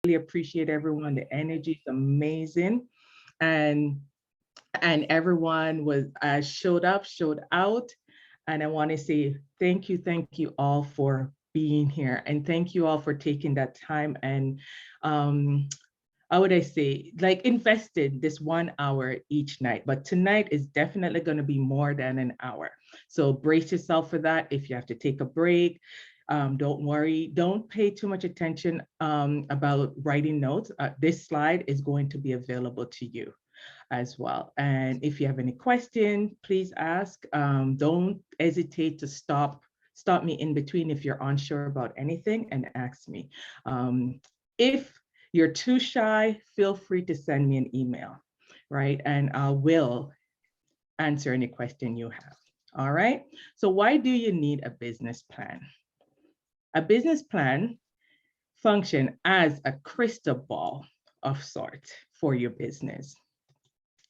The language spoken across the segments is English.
really appreciate everyone. The energy is amazing. And everyone was showed up, showed out. And I want to say thank you all for being here. And thank you all for taking that time and how would I say, like invested this 1 hour each night. But tonight is definitely going to be more than an hour. So brace yourself for that. If you have to take a break, don't worry. Don't pay too much attention about writing notes. This slide is going to be available to you as well. And if you have any questions, please ask. Don't hesitate to stop me in between if you're unsure about anything and ask me. If you're too shy, feel free to send me an email, right? And I will answer any question you have. All right. So why do you need a business plan? A business plan function as a crystal ball of sorts for your business,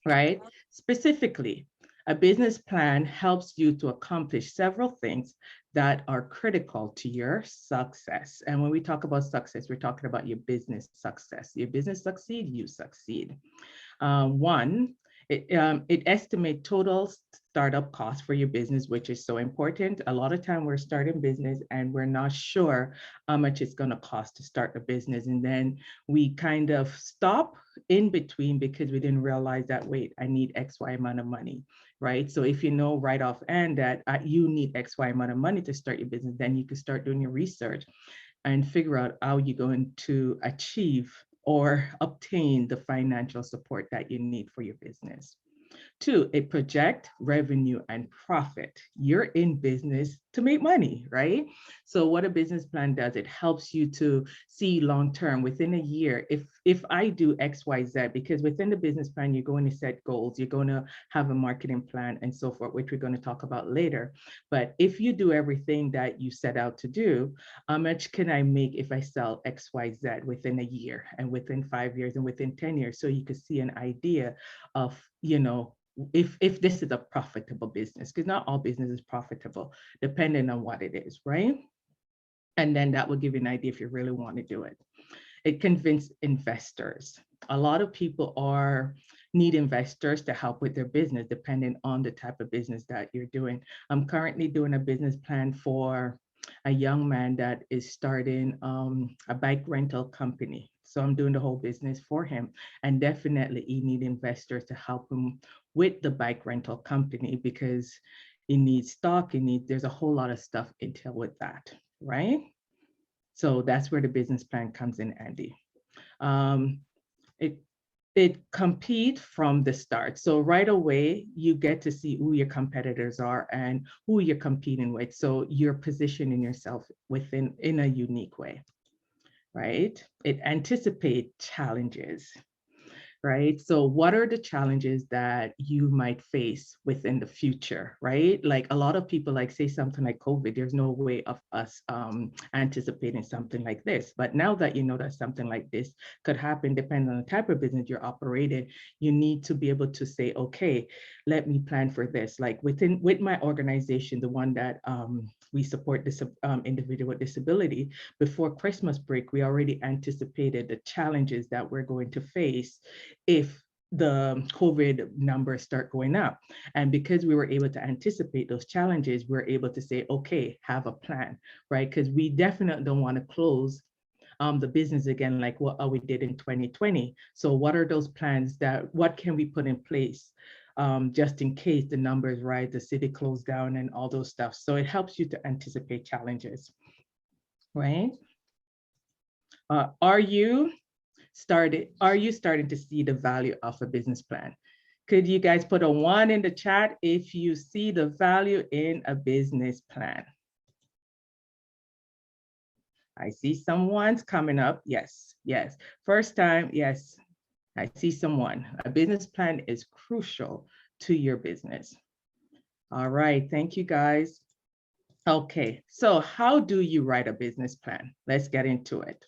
right? Specifically, a business plan helps you to accomplish several things that are critical to your success. And when we talk about success, we're talking about your business success. Your business succeed, you succeed. One, it estimates total startup costs for your business, which is so important. A lot of time we're starting business and we're not sure how much it's going to cost to start a business. And then we kind of stop in between because we didn't realize that, wait, I need X, Y amount of money, right? So if you know right off and that you need X, Y amount of money to start your business, then you can start doing your research and figure out how you're going to achieve or obtain the financial support that you need for your business. Two, it projects revenue and profit. You're in business to make money, right? So what a business plan does, it helps you to see long-term within a year. If I do X, Y, Z, because within the business plan, you're going to set goals, you're going to have a marketing plan and so forth, which we're going to talk about later. But if you do everything that you set out to do, how much can I make if I sell X, Y, Z within a year and within 5 years and within 10 years? So you could see an idea of, if this is a profitable business, because not all business is profitable, depending on what it is, right? And then that will give you an idea if you really want to do it. It convinces investors. A lot of people need investors to help with their business, depending on the type of business that you're doing. I'm currently doing a business plan for a young man that is starting a bike rental company. So I'm doing the whole business for him. And definitely he needs investors to help him with the bike rental company because he needs stock, there's a whole lot of stuff entailed with that, right? So that's where the business plan comes in handy. It compete from the start. So right away, you get to see who your competitors are and who you're competing with. So you're positioning yourself in a unique way, right? It anticipates challenges, right? So what are the challenges that you might face within the future, right? Like a lot of people say something like COVID, there's no way of us anticipating something like this. But now that you know that something like this could happen, depending on the type of business you're operating, you need to be able to say, okay, let me plan for this. Like with my organization, the one that we support this individual with disability, before Christmas break, we already anticipated the challenges that we're going to face if the COVID numbers start going up. And because we were able to anticipate those challenges, we're able to say, okay, have a plan, right? Because we definitely don't want to close the business again, like what we did in 2020. So what are those plans what can we put in place just in case the numbers rise, the city closed down and all those stuff. So it helps you to anticipate challenges, right? Are you starting to see the value of a business plan? Could you guys put a 1 in the chat if you see the value in a business plan? I see someone's coming up. Yes. First time, yes. I see someone. A business plan is crucial to your business. All right, thank you guys. Okay, so how do you write a business plan? Let's get into it.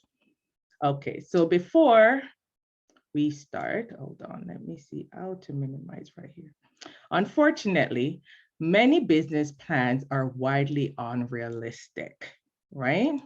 Okay, so before we start, hold on, let me see how to minimize right here. Unfortunately, many business plans are widely unrealistic, right?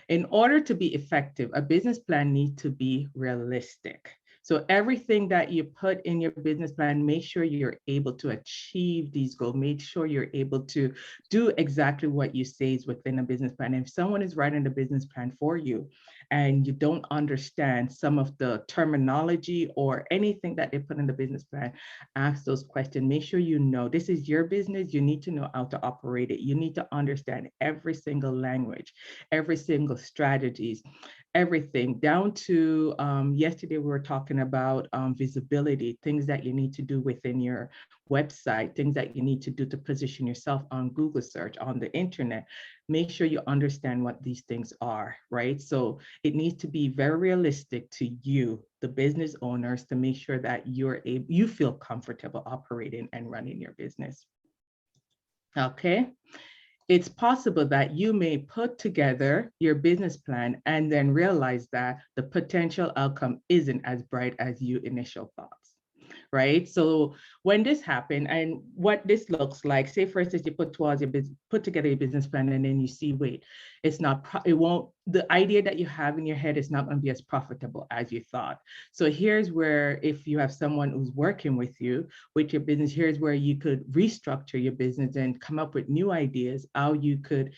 In order to be effective, a business plan needs to be realistic. So everything that you put in your business plan, make sure you're able to achieve these goals. Make sure you're able to do exactly what you say is within a business plan. If someone is writing the business plan for you and you don't understand some of the terminology or anything that they put in the business plan, ask those questions. Make sure you know this is your business. You need to know how to operate it. You need to understand every single language, every single strategies, everything down to yesterday we were talking about visibility, things that you need to do within your website, things that you need to do to position yourself on Google search, on the internet. Make sure you understand what these things are, right? So it needs to be very realistic to you, the business owners, to make sure that you feel comfortable operating and running your business. Okay. It's possible that you may put together your business plan and then realize that the potential outcome isn't as bright as you initial thoughts, right? So when this happened and what this looks like, say for instance, you put together your business plan and then you see, wait, the idea that you have in your head is not going to be as profitable as you thought. So here's where, if you have someone who's working with you with your business, here's where you could restructure your business and come up with new ideas, how you could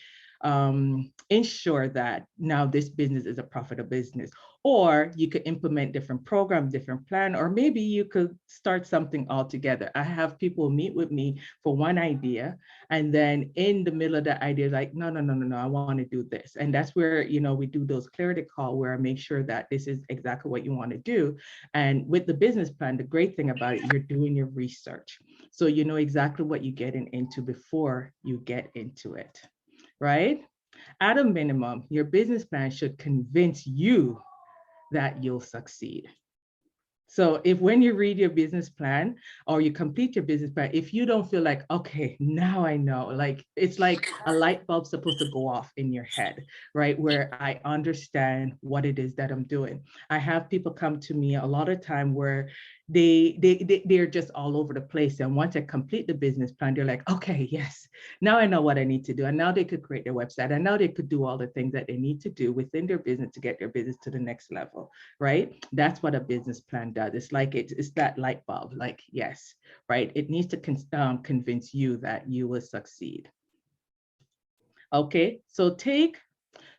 ensure that now this business is a profitable business. Or you could implement different programs, different plan, or maybe you could start something altogether. I have people meet with me for one idea, and then in the middle of the idea, like, no, I want to do this. And that's where, we do those clarity call where I make sure that this is exactly what you want to do. And with the business plan, the great thing about it, you're doing your research. So you know exactly what you're getting into before you get into it, right? At a minimum, your business plan should convince you that you'll succeed. So if when you read your business plan or you complete your business plan, if you don't feel like, okay, now I know, like it's like a light bulb supposed to go off in your head, right? Where I understand what it is that I'm doing. I have people come to me a lot of time where they're just all over the place. And once I complete the business plan, they're like, okay, yes, now I know what I need to do. And now they could create their website. And now they could do all the things that they need to do within their business to get their business to the next level, right? That's what a business plan does. It's like it's that light bulb, like, yes, right? It needs to convince you that you will succeed. Okay, so take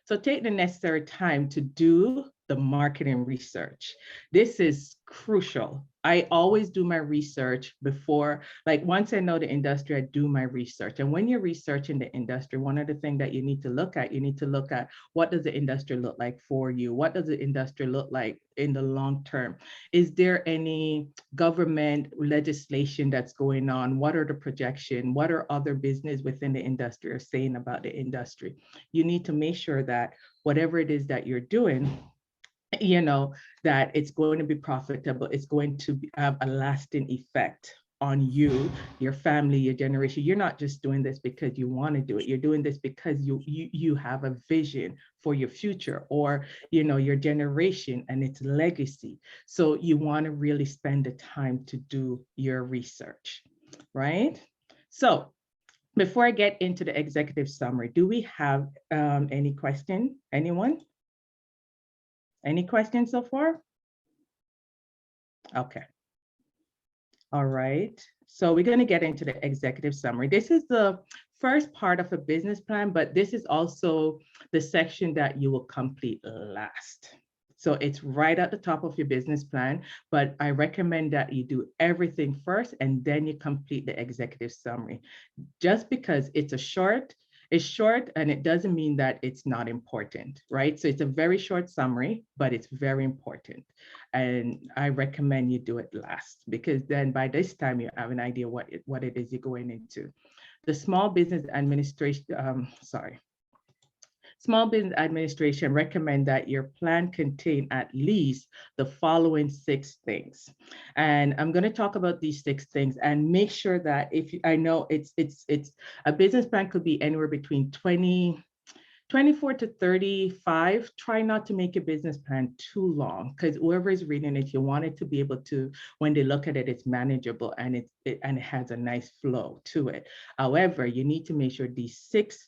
the necessary time to do the marketing research. This is crucial. I always do my research before, like once I know the industry, I do my research. And when you're researching the industry, one of the things that you need to look at what does the industry look like for you? What does the industry look like in the long term? Is there any government legislation that's going on? What are the projections? What are other business within the industry are saying about the industry? You need to make sure that whatever it is that you're doing, that it's going to be profitable. It's going to have a lasting effect on you, your family, your generation. You're not just doing this because you want to do it. You're doing this because you have a vision for your future or, your generation and its legacy. So you want to really spend the time to do your research, right? So before I get into the executive summary, do we have any question? Anyone? Any questions so far? Okay. All right. So we're going to get into the executive summary. This is the first part of a business plan, but this is also the section that you will complete last. So it's right at the top of your business plan, but I recommend that you do everything first and then you complete the executive summary. Just because it's short and it doesn't mean that it's not important, right? So it's a very short summary, but it's very important. And I recommend you do it last because then by this time you have an idea what it is you're going into. The Small Business Administration recommend that your plan contain at least the following 6 things. And I'm going to talk about these 6 things and make sure that I know it's a business plan could be anywhere between 24 to 35. Try not to make a business plan too long because whoever is reading it, you want it to be able to, when they look at it, it's manageable and it has a nice flow to it. However, you need to make sure these 6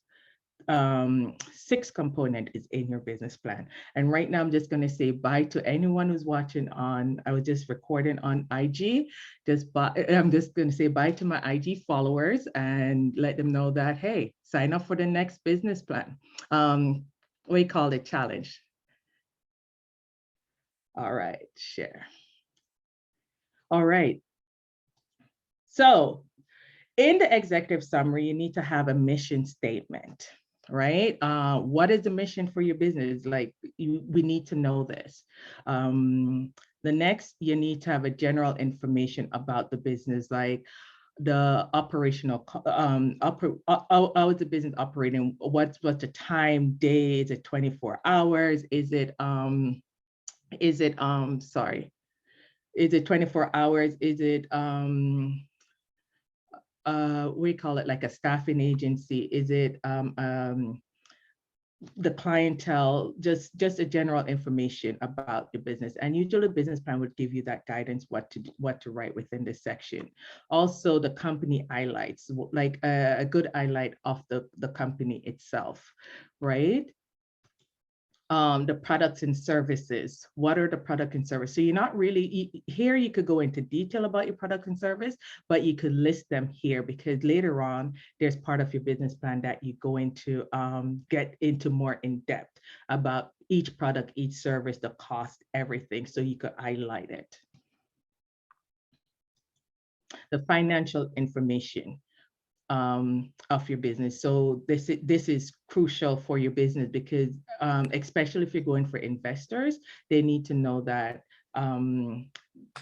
sixth component is in your business plan. And right now I'm just going to say bye to anyone who's watching on, I was just recording on IG. I'm just going to say bye to my IG followers and let them know that, hey, sign up for the next business plan. We call it challenge. All right, share. All right. So in the executive summary, you need to have a mission statement, right? What is the mission for your business? Like, we need to know this. The next, you need to have a general information about the business, like the operational, how is the business operating? What's the time, day? Is it 24 hours? Is it 24 hours? Is it, we call it like a staffing agency? Is it the clientele? Just a general information about your business. And usually business plan would give you that guidance, what to write within this section. Also the company highlights, like a good highlight of the company itself, right? The products and services. What are the product and service? So you're not really, here you could go into detail about your product and service, but you could list them here because later on, there's part of your business plan that you go into, get into more in depth about each product, each service, the cost, everything. So you could highlight it. The financial information of your business. So this is crucial for your business because especially if you're going for investors, they need to know that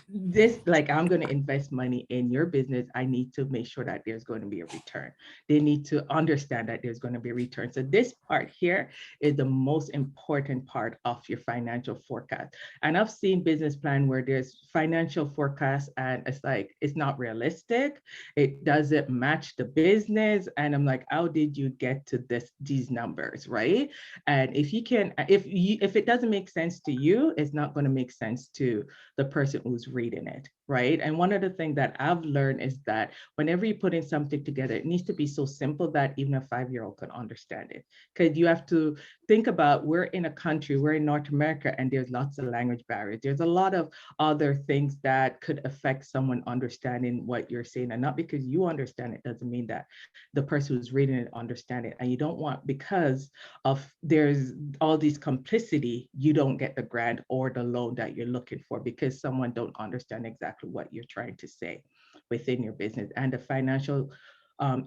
this, like, I'm going to invest money in your business. I need to make sure that there's going to be a return. They need to understand that there's going to be a return. So this part here is the most important part of your financial forecast. And I've seen business plan where there's financial forecast and it's like, it's not realistic. It doesn't match the business. And I'm like, how did you get to these numbers, right? And if it doesn't make sense to you, it's not going to make sense to the person who's reading it, right? And one of the things that I've learned is that whenever you're putting something together, it needs to be so simple that even a 5-year-old can understand it. Because you have to think about, we're in a country, we're in North America, and there's lots of language barriers. There's a lot of other things that could affect someone understanding what you're saying. And not because you understand it doesn't mean that the person who's reading it understand it. And you don't want, because of there's all these complicity, you don't get the grant or the loan that you're looking for because someone don't understand exactly what you're trying to say within your business. And the financial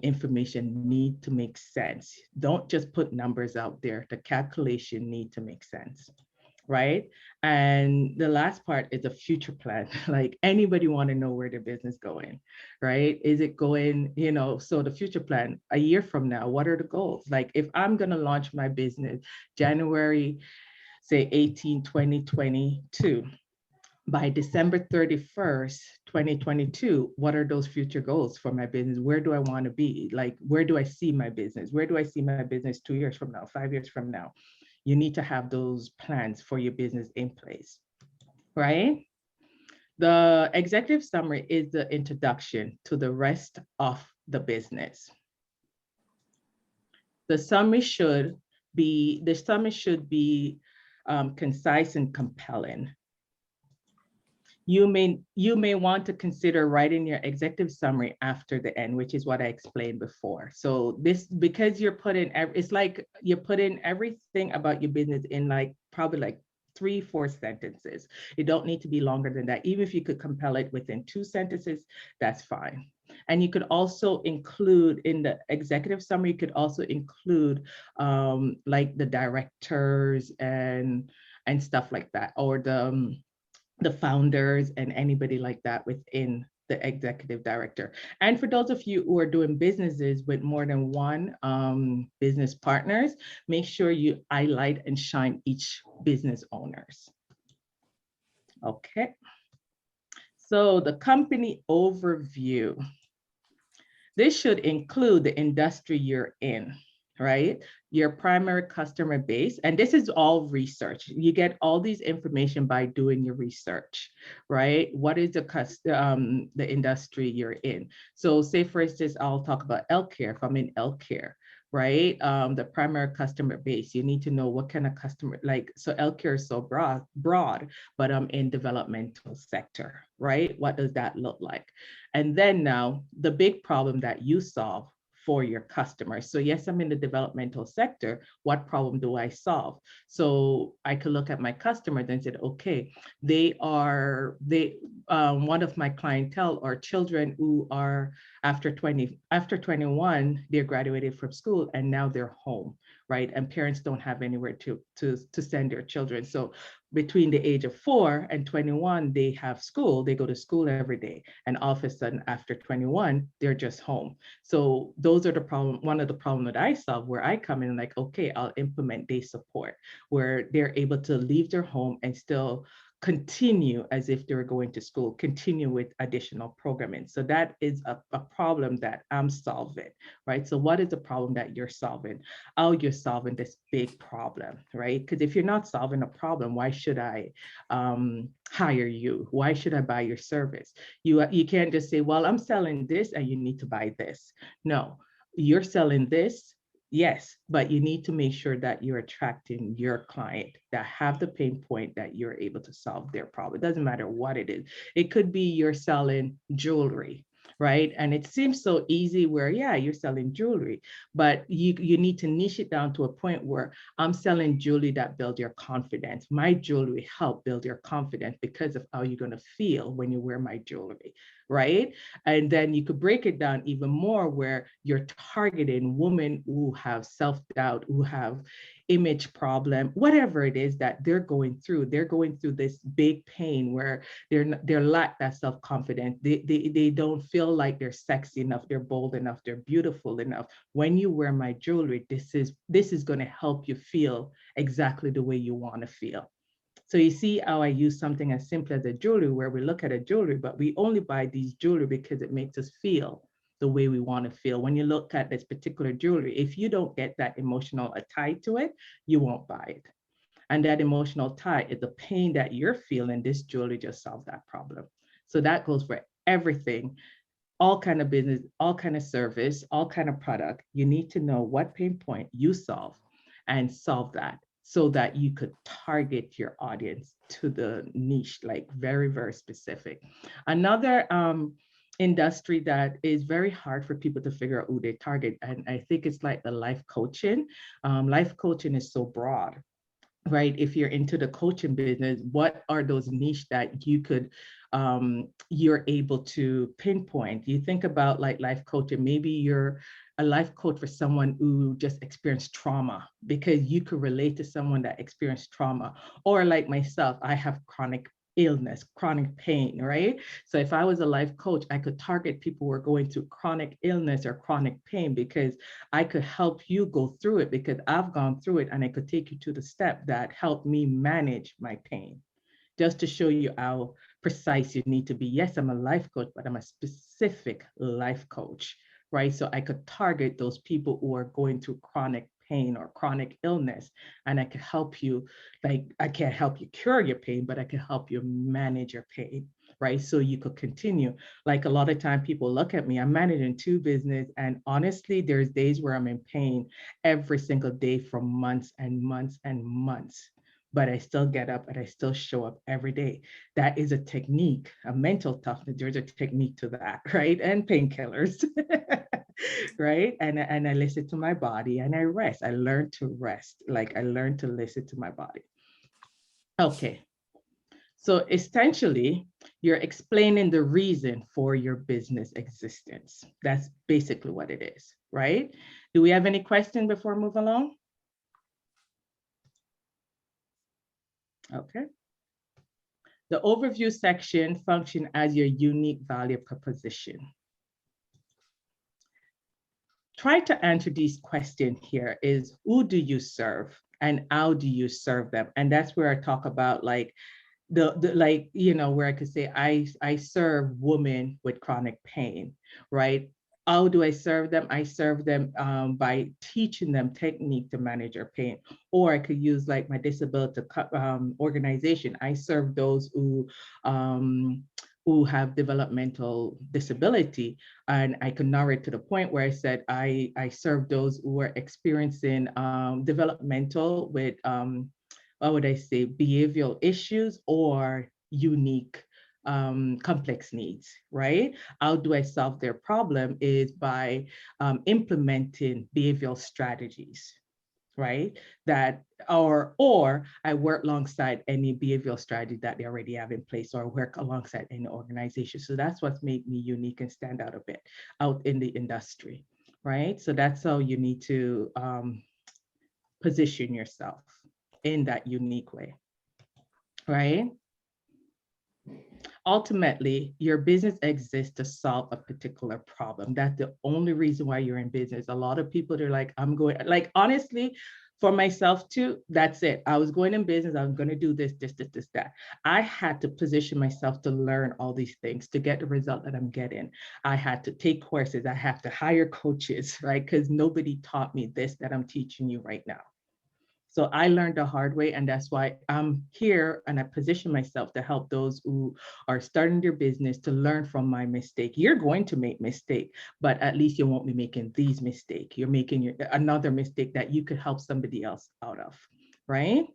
information need to make sense. Don't just put numbers out there. The calculation need to make sense, right? And the last part is a future plan. Like, anybody want to know where their business going, right? Is it going, so the future plan, a year from now, what are the goals? Like, if I'm going to launch my business January, say 18, 2022, by December 31st, 2022, what are those future goals for my business? Where do I want to be? Like, where do I see my business? Where do I see my business 2 years from now, 5 years from now? You need to have those plans for your business in place, right? The executive summary is the introduction to the rest of the business. The summary should be concise and compelling. You may want to consider writing your executive summary after the end, which is what I explained before. So this, because you're putting, it's like you're putting everything about your business in probably 3-4 sentences. You don't need to be longer than that. Even if you could compel it within 2 sentences, that's fine. And you could also include in the executive summary, you could also include like the directors and stuff like that, or the founders and anybody like that within the executive director. And for those of you who are doing businesses with more than one business partners, make sure you highlight and shine each business owners. Okay. So the company overview. This should include the industry you're in, right? Your primary customer base. And this is all research. You get all these information by doing your research, right? What is the industry you're in? So say, for instance, I'll talk about healthcare. If I'm in healthcare, right? The primary customer base. You need to know what kind of customer, like, so healthcare is so broad, but in developmental sector, right? What does that look like? And then now the big problem that you solve for your customers. So yes, I'm in the developmental sector. What problem do I solve? So I could look at my customers and said, okay, one of my clientele are children who are after 21, they're graduated from school and now they're home, right? And parents don't have anywhere to send their children. So between the age of 4 and 21, they have school, they go to school every day. And all of a sudden after 21, they're just home. So those are the problem, one of the problem that I solve, where I come in like, okay, I'll implement day support, where they're able to leave their home and still continue as if they were going to school, continue with additional programming. So that is a problem that I'm solving, right? So what is the problem that you're solving? Oh, you're solving this big problem, right? Because if you're not solving a problem, why should I hire you? Why should I buy your service? You can't just say, well, I'm selling this and you need to buy this. No, you're selling this. Yes, but you need to make sure that you're attracting your client that have the pain point that you're able to solve their problem. It doesn't matter what it is. It could be you're selling jewelry, right? And it seems so easy where, yeah, you're selling jewelry, but you need to niche it down to a point where I'm selling jewelry that builds your confidence. My jewelry help build your confidence because of how you're going to feel when you wear my jewelry, right? And then you could break it down even more where you're targeting women who have self-doubt, who have image problem, whatever it is that they're going through. They're going through this big pain where they're lack that self-confidence. They don't feel like they're sexy enough, they're bold enough, they're beautiful enough. When you wear my jewelry, this is going to help you feel exactly the way you want to feel. So you see how I use something as simple as a jewelry, where we look at a jewelry, but we only buy these jewelry because it makes us feel the way we want to feel. When you look at this particular jewelry, if you don't get that emotional tie to it, you won't buy it. And that emotional tie is the pain that you're feeling. This jewelry just solves that problem. So that goes for everything, all kind of business, all kind of service, all kind of product. You need to know what pain point you solve and solve that so that you could target your audience to the niche, like very, very specific. Another industry that is very hard for people to figure out who they target, and I think it's like the life coaching. Life coaching is so broad, right? If you're into the coaching business, what are those niche that you could you're able to pinpoint? You think about like life coaching, maybe you're a life coach for someone who just experienced trauma because you could relate to someone that experienced trauma. Or like myself, I have chronic illness, chronic pain, right? So if I was a life coach, I could target people who are going through chronic illness or chronic pain because I could help you go through it because I've gone through it, and I could take you to the step that helped me manage my pain. Just to show you how precise you need to be. Yes, I'm a life coach, but I'm a specific life coach, right? So I could target those people who are going through chronic pain or chronic illness, and I could help you, like, I can't help you cure your pain, but I can help you manage your pain, right? So you could continue. Like a lot of time people look at me, I'm managing 2 business, and honestly, there's days where I'm in pain every single day for months and months and months, but I still get up and I still show up every day. That is a technique, a mental toughness. There's a technique to that, right? And painkillers, right? And I listen to my body and I rest. I learn to rest. Like I learn to listen to my body. Okay. So essentially, you're explaining the reason for your business existence. That's basically what it is, right? Do we have any questions before we move along? Okay. The overview section functions as your unique value proposition. Try to answer these questions here is, who do you serve and how do you serve them? And that's where I talk about like the like, you know, where I could say I serve women with chronic pain, right? How do I serve them? I serve them by teaching them technique to manage their pain. Or I could use like my disability organization. I serve those who who have developmental disability. And I could narrow it to the point where I said I serve those who are experiencing developmental with, what would I say, behavioral issues or unique complex needs, right? How do I solve their problem is by implementing behavioral strategies, right? That, or I work alongside any behavioral strategy that they already have in place, or work alongside any organization. So that's what's made me unique and stand out a bit out in the industry, right? So that's how you need to position yourself in that unique way, right? Ultimately, your business exists to solve a particular problem. That's the only reason why you're in business. A lot of people, they're like, I'm going, like, honestly, for myself too, that's it. I was going in business, I'm going to do this, that. I had to position myself to learn all these things to get the result that I'm getting. I had to take courses, I have to hire coaches, right? Because nobody taught me this that I'm teaching you right now. So I learned the hard way, and that's why I'm here and I position myself to help those who are starting their business to learn from my mistake. You're going to make mistake, but at least you won't be making these mistakes. You're making another mistake that you could help somebody else out of, right?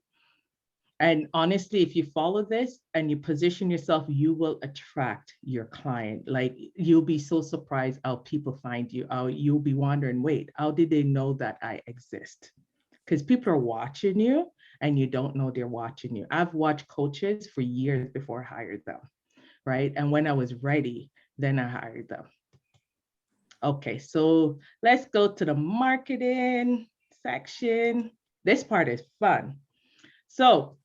And honestly, if you follow this and you position yourself, you will attract your client. Like, you'll be so surprised how people find you. How you'll be wondering, wait, how did they know that I exist? Because people are watching you and you don't know they're watching you. I've watched coaches for years before I hired them, right? And when I was ready, then I hired them. Okay, so let's go to the marketing section. This part is fun. So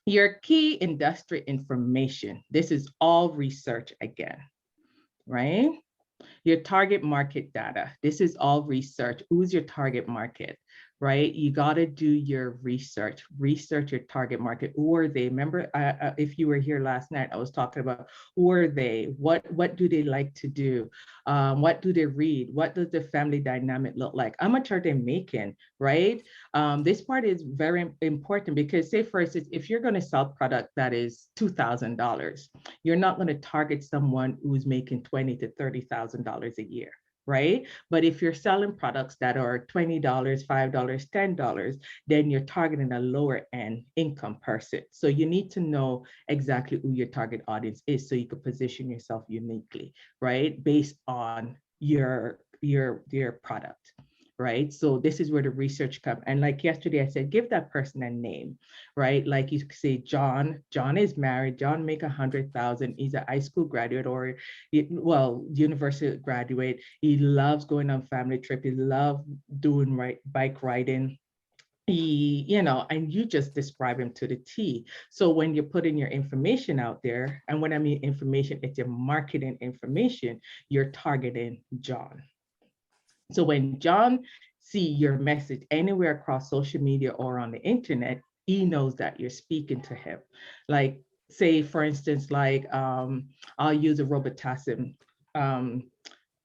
your key industry information. This is all research again, right? Your target market data. This is all research. Who's your target market, right? You got to do your research your target market. Who are they? Remember, if you were here last night, I was talking about who are they? What do they like to do? What do they read? What does the family dynamic look like? How much are they making, right? This part is very important because, say, for instance, if you're going to sell product that is $2,000, you're not going to target someone who's making $20,000 to $30,000 a year, right? But if you're selling products that are $20, $5, $10, then you're targeting a lower end income person. So you need to know exactly who your target audience is so you can position yourself uniquely, right? Based on your product. Right. So this is where the research comes. And like yesterday, I said, give that person a name, right? Like you could say, John is married, John make 100,000. He's a high school graduate or, well, university graduate. He loves going on family trip. He loves doing bike riding. He, and you just describe him to the T. So when you're putting your information out there, and when I mean information, it's your marketing information, you're targeting John. So when John see your message anywhere across social media or on the internet, he knows that you're speaking to him. Like, say, for instance, like I'll use a Robitussin,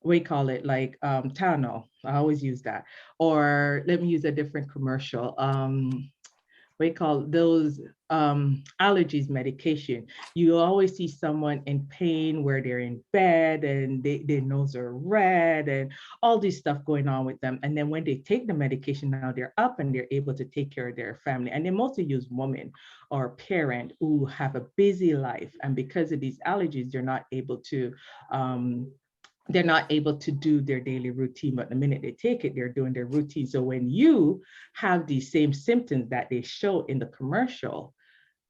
we call it like Tylenol. I always use that. Or let me use a different commercial. We call those allergies medication. You always see someone in pain where they're in bed and their nose are red and all this stuff going on with them. And then when they take the medication, now they're up and they're able to take care of their family. And they mostly use women or parent who have a busy life. And because of these allergies, they're not able to do their daily routine, but the minute they take it, they're doing their routine. So when you have these same symptoms that they show in the commercial,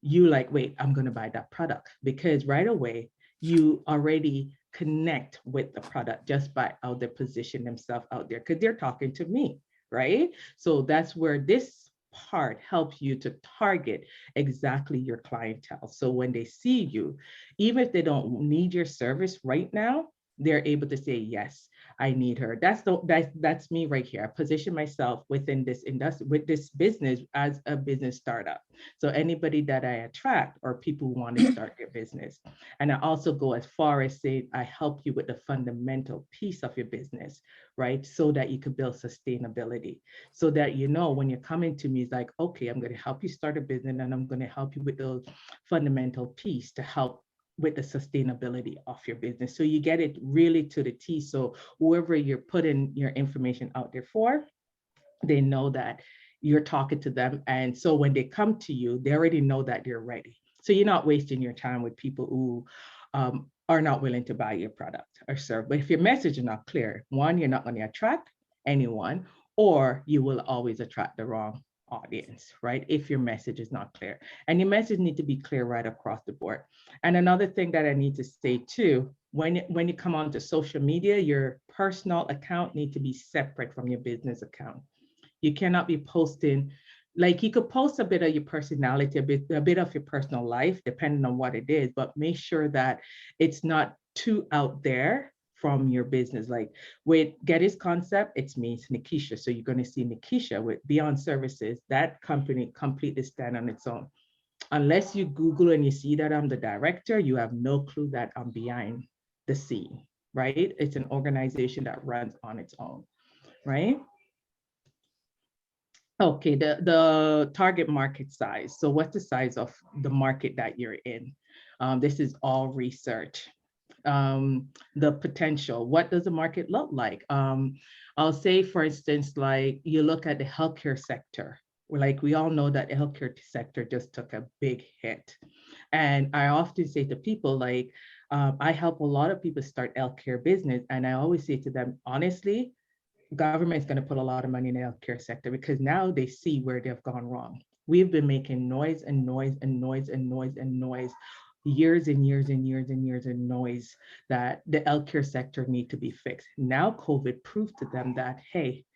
you like, wait, I'm going to buy that product, because right away you already connect with the product just by how they position themselves out there, because they're talking to me, right? So that's where this part helps you to target exactly your clientele. So when they see you, even if they don't need your service right now, they're able to say, yes, I need her. That's me right here. I position myself within this industry, with this business, as a business startup. So anybody that I attract are people who want to start their business. And I also go as far as saying, I help you with the fundamental piece of your business, right? So that you could build sustainability, so that, when you're coming to me, it's like, okay, I'm going to help you start a business and I'm going to help you with those fundamental piece to help with the sustainability of your business. So you get it really to the T. So whoever you're putting your information out there for, they know that you're talking to them. And so when they come to you, they already know that you're ready. So you're not wasting your time with people who are not willing to buy your product or serve. But if your message is not clear, one, you're not going to attract anyone, or you will always attract the wrong audience, right? If your message is not clear. And your message need to be clear right across the board. And another thing that I need to say too, when you come onto social media, your personal account need to be separate from your business account. You cannot be posting, like you could post a bit of your personality, a bit of your personal life, depending on what it is, but make sure that it's not too out there from your business. Like with Getty's Concept, it's me, it's Nikisha. So you're going to see Nikisha with Beyond Services. That company completely stand on its own. Unless you Google and you see that I'm the director, you have no clue that I'm behind the scene, right? It's an organization that runs on its own, right? Okay, the target market size. So what's the size of the market that you're in? This is all research. The potential, what does the market look like? I'll say, for instance, like you look at the healthcare sector. Like we all know that the healthcare sector just took a big hit. And I often say to people, like, I help a lot of people start healthcare business. And I always say to them, honestly, government's going to put a lot of money in the healthcare sector because now they see where they've gone wrong. We've been making noise and noise and noise and noise and noise, years and years and years and years and noise that the healthcare sector need to be fixed. Now COVID proved to them that, hey,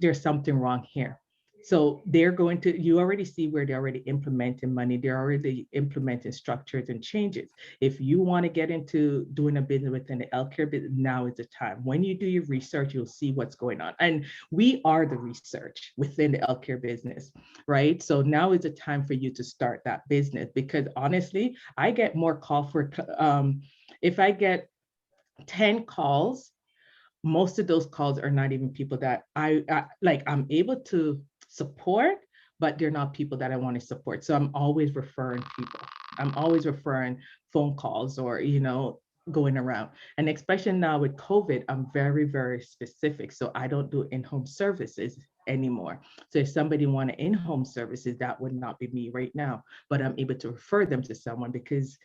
there's something wrong here. So they're going to, you already see where they're already implementing money. They're already implementing structures and changes. If you want to get into doing a business within the healthcare business, now is the time. When you do your research, you'll see what's going on. And we are the research within the healthcare business, right? So now is the time for you to start that business because honestly, I get more call for, if I get 10 calls, most of those calls are not even people that I like, I'm able to support, but they're not people that I want to support. So I'm always referring people. I'm always referring phone calls or, going around. And especially now with COVID, I'm very, very specific. So I don't do in-home services anymore. So if somebody wanted in-home services, that would not be me right now, but I'm able to refer them to someone because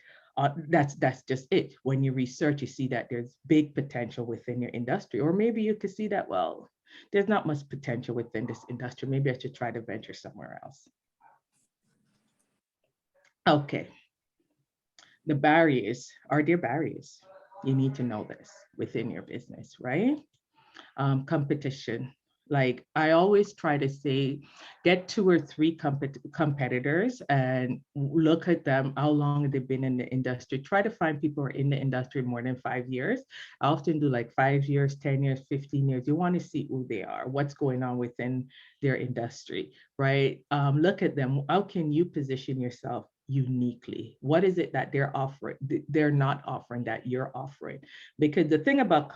that's just it. When you research, you see that there's big potential within your industry, or maybe you could see that, well, there's not much potential within this industry. Maybe I should try to venture somewhere else. Okay. The barriers, are there barriers? You need to know this within your business, right? Competition. Like I always try to say, get 2 or 3 competitors and look at them, how long they've been in the industry. Try to find people who are in the industry more than 5 years. I often do like 5 years, 10 years, 15 years. You want to see who they are, what's going on within their industry, right? Look at them. How can you position yourself uniquely? What is it that they're offering, they're not offering that you're offering? Because the thing about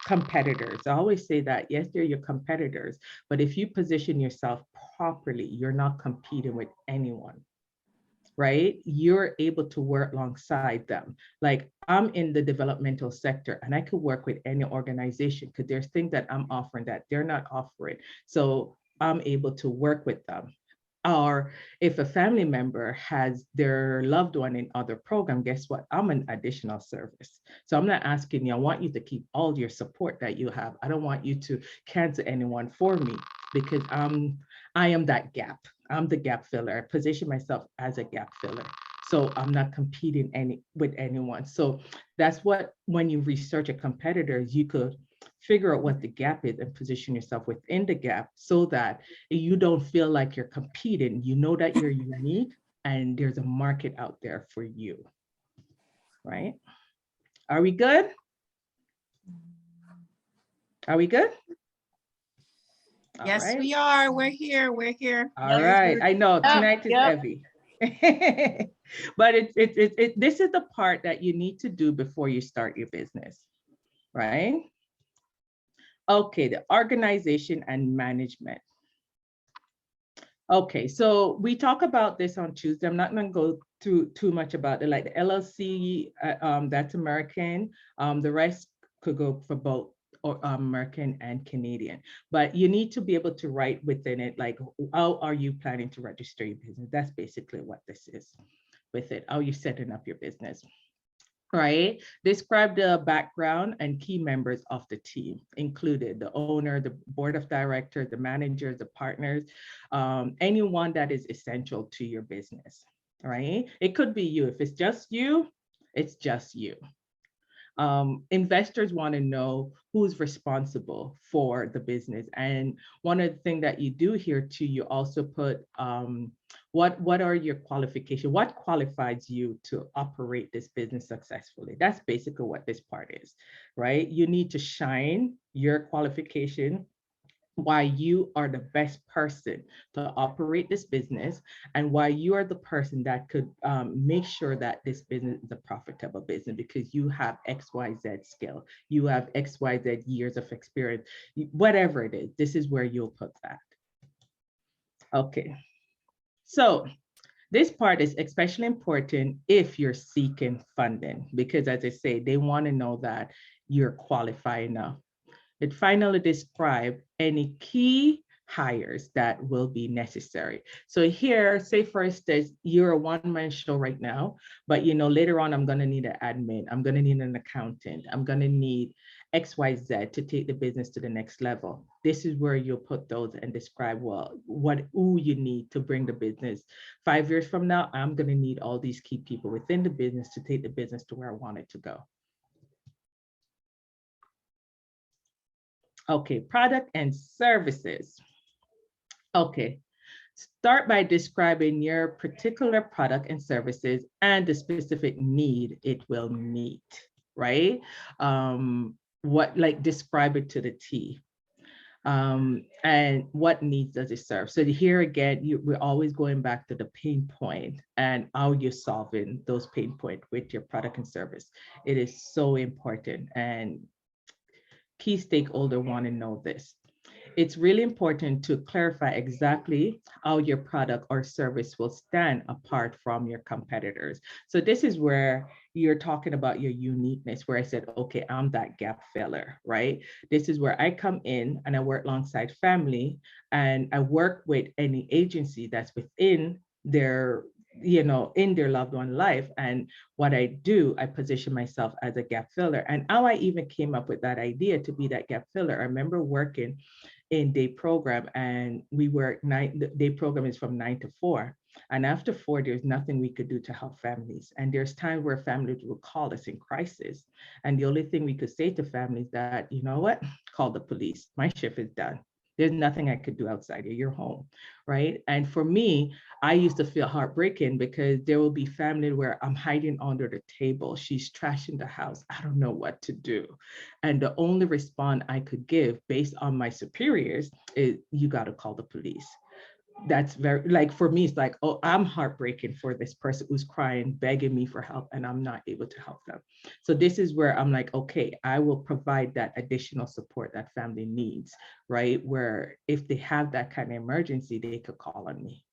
competitors, I always say that, yes, they're your competitors, but if you position yourself properly, you're not competing with anyone, right? You're able to work alongside them. Like I'm in the developmental sector and I could work with any organization because there's things that I'm offering that they're not offering. So I'm able to work with them. Or if a family member has their loved one in other program, guess what? I'm an additional service. So I'm not asking you, I want you to keep all your support that you have. I don't want you to cancel anyone for me because I am that gap. I'm the gap filler. I position myself as a gap filler. So I'm not competing with anyone. So that's what, when you research a competitor, you could figure out what the gap is and position yourself within the gap so that you don't feel like you're competing. You know that you're unique and there's a market out there for you, right? Are we good? Are we good? Yes, right. we are. We're here. We're here. All right. I know tonight is heavy. But this is the part that you need to do before you start your business, right? Okay, the organization and management. Okay, so we talk about this on Tuesday. I'm not going to go through too much about it. Like the LLC, that's American. The rest could go for both or American and Canadian. But you need to be able to write within it, like, how are you planning to register your business? That's basically what this is with it. How are you setting up your business? Right? Describe the background and key members of the team, included the owner, the board of directors, the managers, the partners, anyone that is essential to your business, right? It could be you. If it's just you, it's just you. Investors want to know who's responsible for the business. And one of the things that you do here too, you also put what are your qualifications? What qualifies you to operate this business successfully? That's basically what this part is, right? You need to shine your qualification, why you are the best person to operate this business, and why you are the person that could make sure that this business is a profitable business because you have XYZ skill, you have XYZ years of experience, whatever it is, this is where you'll put that. Okay, so this part is especially important if you're seeking funding, because as I say, they want to know that you're qualified enough. It finally describes any key hires that will be necessary. So here, say for instance, you're a one-man show right now, but later on, I'm going to need an admin, I'm going to need an accountant, I'm going to need XYZ to take the business to the next level. This is where you'll put those and describe, well, who you need to bring the business. 5 years from now, I'm going to need all these key people within the business to take the business to where I want it to go. Okay, product and services. Okay, start by describing your particular product and services and the specific need it will meet, right? Describe it to the T. And what needs does it serve? So here again, we're always going back to the pain point and how you're solving those pain points with your product and service. It is so important, and key stakeholder want to know this. It's really important to clarify exactly how your product or service will stand apart from your competitors. So this is where you're talking about your uniqueness, where I said, okay, I'm that gap filler, right? This is where I come in and I work alongside family, and I work with any agency that's within their in their loved one life. And what I do, I position myself as a gap filler. And how I even came up with that idea to be that gap filler, I remember working in day program, and we work the day program is from 9 to 4. And after 4, there's nothing we could do to help families. And there's times where families will call us in crisis. And the only thing we could say to families that, you know what, call the police. My shift is done. There's nothing I could do outside of your home, right? And for me, I used to feel heartbreaking because there will be family where I'm hiding under the table. She's trashing the house. I don't know what to do. And the only response I could give based on my superiors is, you got to call the police. That's very, like, for me, it's like, oh, I'm heartbreaking for this person who's crying, begging me for help, and I'm not able to help them. So this is where I'm like, okay, I will provide that additional support that family needs, right? Where if they have that kind of emergency, they could call on me.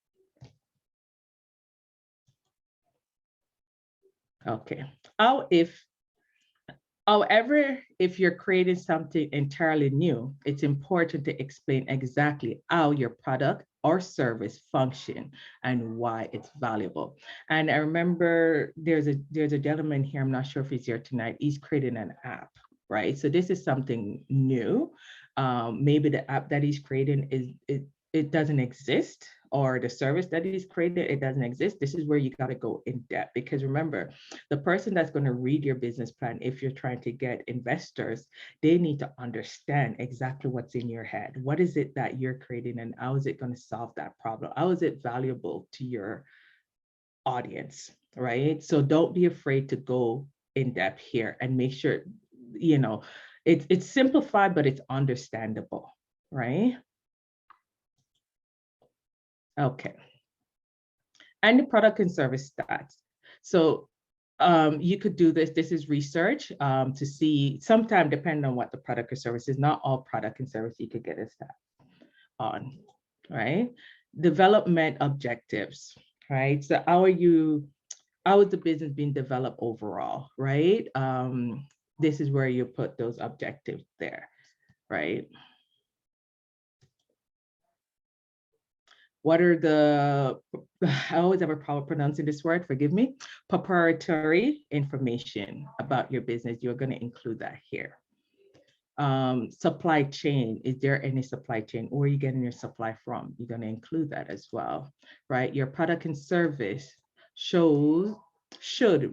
Okay. However, if you're creating something entirely new, it's important to explain exactly how your product or service function and why it's valuable. And I remember there's a gentleman here, I'm not sure if he's here tonight, he's creating an app, right? So this is something new. Maybe the app that he's creating it doesn't exist, or the service that he's created, it doesn't exist. This is where you got to go in depth, because remember, the person that's going to read your business plan, if you're trying to get investors, they need to understand exactly what's in your head. What is it that you're creating, and how is it going to solve that problem? How is it valuable to your audience, right? So don't be afraid to go in depth here and make sure, it's simplified, but it's understandable, right? Okay. And the product and service stats. So you could do this. This is research to see, sometime depending on what the product or service is, not all product and service you could get a stat on, right? development objectives, right? So how is the business being developed overall, right? This is where you put those objectives there, right? What are the, I always have a problem pronouncing this word, forgive me, proprietary information about your business. You're going to include that here. Supply chain, is there any supply chain? Where are you getting your supply from? You're going to include that as well, right? Your product and service should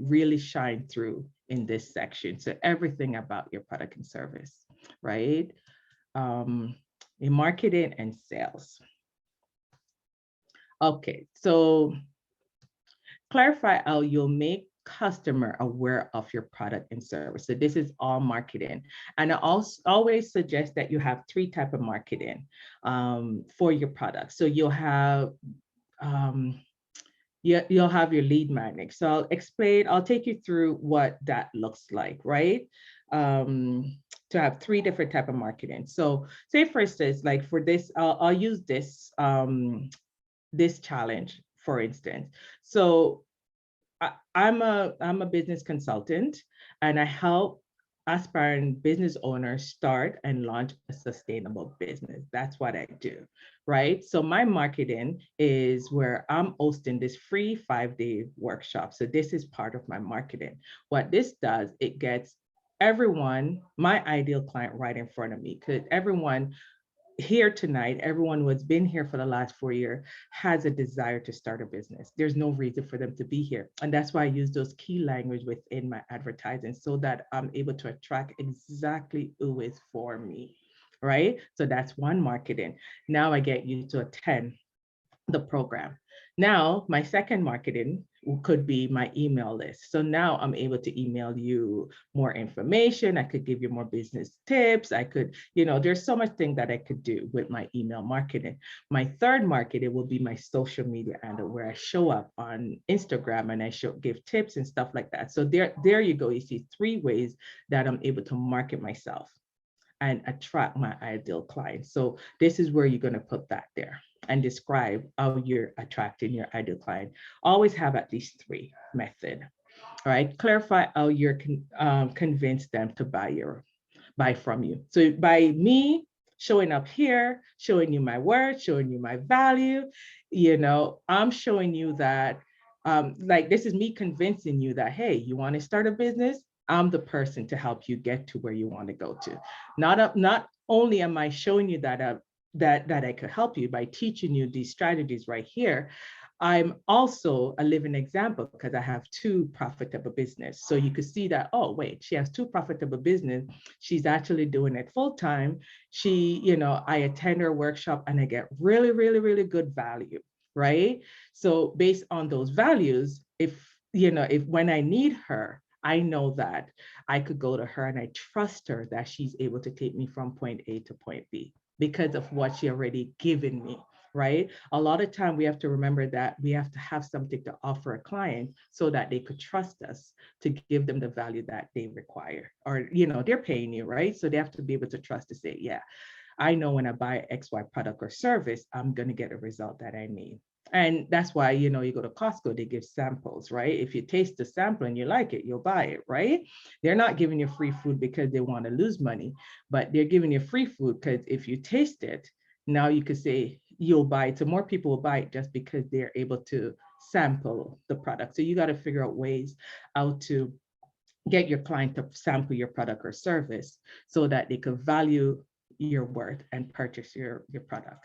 really shine through in this section. So everything about your product and service, right? In marketing and sales. Okay, so clarify how you'll make customer aware of your product and service. So this is all marketing. And I also always suggest that you have 3 types of marketing for your product. So you'll have you'll have your lead magnet. So I'll take you through what that looks like, right? To have 3 different types of marketing. So say for instance, like for this, I'll use this, this challenge, for instance. So I'm a business consultant, and I help aspiring business owners start and launch a sustainable business. That's what I do, right? So my marketing is where I'm hosting this free 5-day workshop. So this is part of my marketing. What this does, it gets everyone, my ideal client, right in front of me, because everyone here tonight, everyone who has been here for the last 4 years has a desire to start a business. There's no reason for them to be here. And that's why I use those key language within my advertising so that I'm able to attract exactly who is for me, right? So that's one marketing. Now I get you to attend the program. Now, my second marketing could be my email list. So now I'm able to email you more information. I could give you more business tips. I could, there's so much thing that I could do with my email marketing. My third marketing will be my social media handle, where I show up on Instagram and I give tips and stuff like that. So there you go. You see 3 ways that I'm able to market myself and attract my ideal client. So this is where you're going to put that there and describe how you're attracting your ideal client. Always have at least 3 methods. All right, clarify how you're convince them to buy from you. So by me showing up here, showing you my worth, showing you my value, I'm showing you that, like, this is me convincing you that, hey, you want to start a business? I'm the person to help you get to where you want to go to. Not only am I showing you that that I could help you by teaching you these strategies right here, I'm also a living example because I have 2 profitable business. So you could see that, oh, wait, she has 2 profitable business. She's actually doing it full time. I attend her workshop and I get really, really, really good value, right? So based on those values, if when I need her, I know that I could go to her and I trust her that she's able to take me from point A to point B because of what she already given me, right? A lot of time we have to remember that we have to have something to offer a client so that they could trust us to give them the value that they require, or, they're paying you, right? So they have to be able to trust to say, yeah, I know when I buy XY product or service, I'm going to get a result that I need. And that's why, you go to Costco, they give samples, right? If you taste the sample and you like it, you'll buy it, right? They're not giving you free food because they want to lose money, but they're giving you free food because if you taste it, now you could say you'll buy it. So more people will buy it just because they're able to sample the product. So you got to figure out ways how to get your client to sample your product or service so that they could value your worth and purchase your product,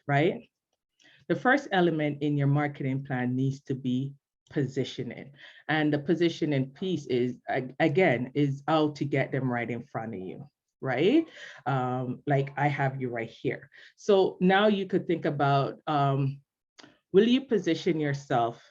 right? The first element in your marketing plan needs to be positioning. And the positioning piece is, again, is how to get them right in front of you, right? Like I have you right here. So now you could think about, will you position yourself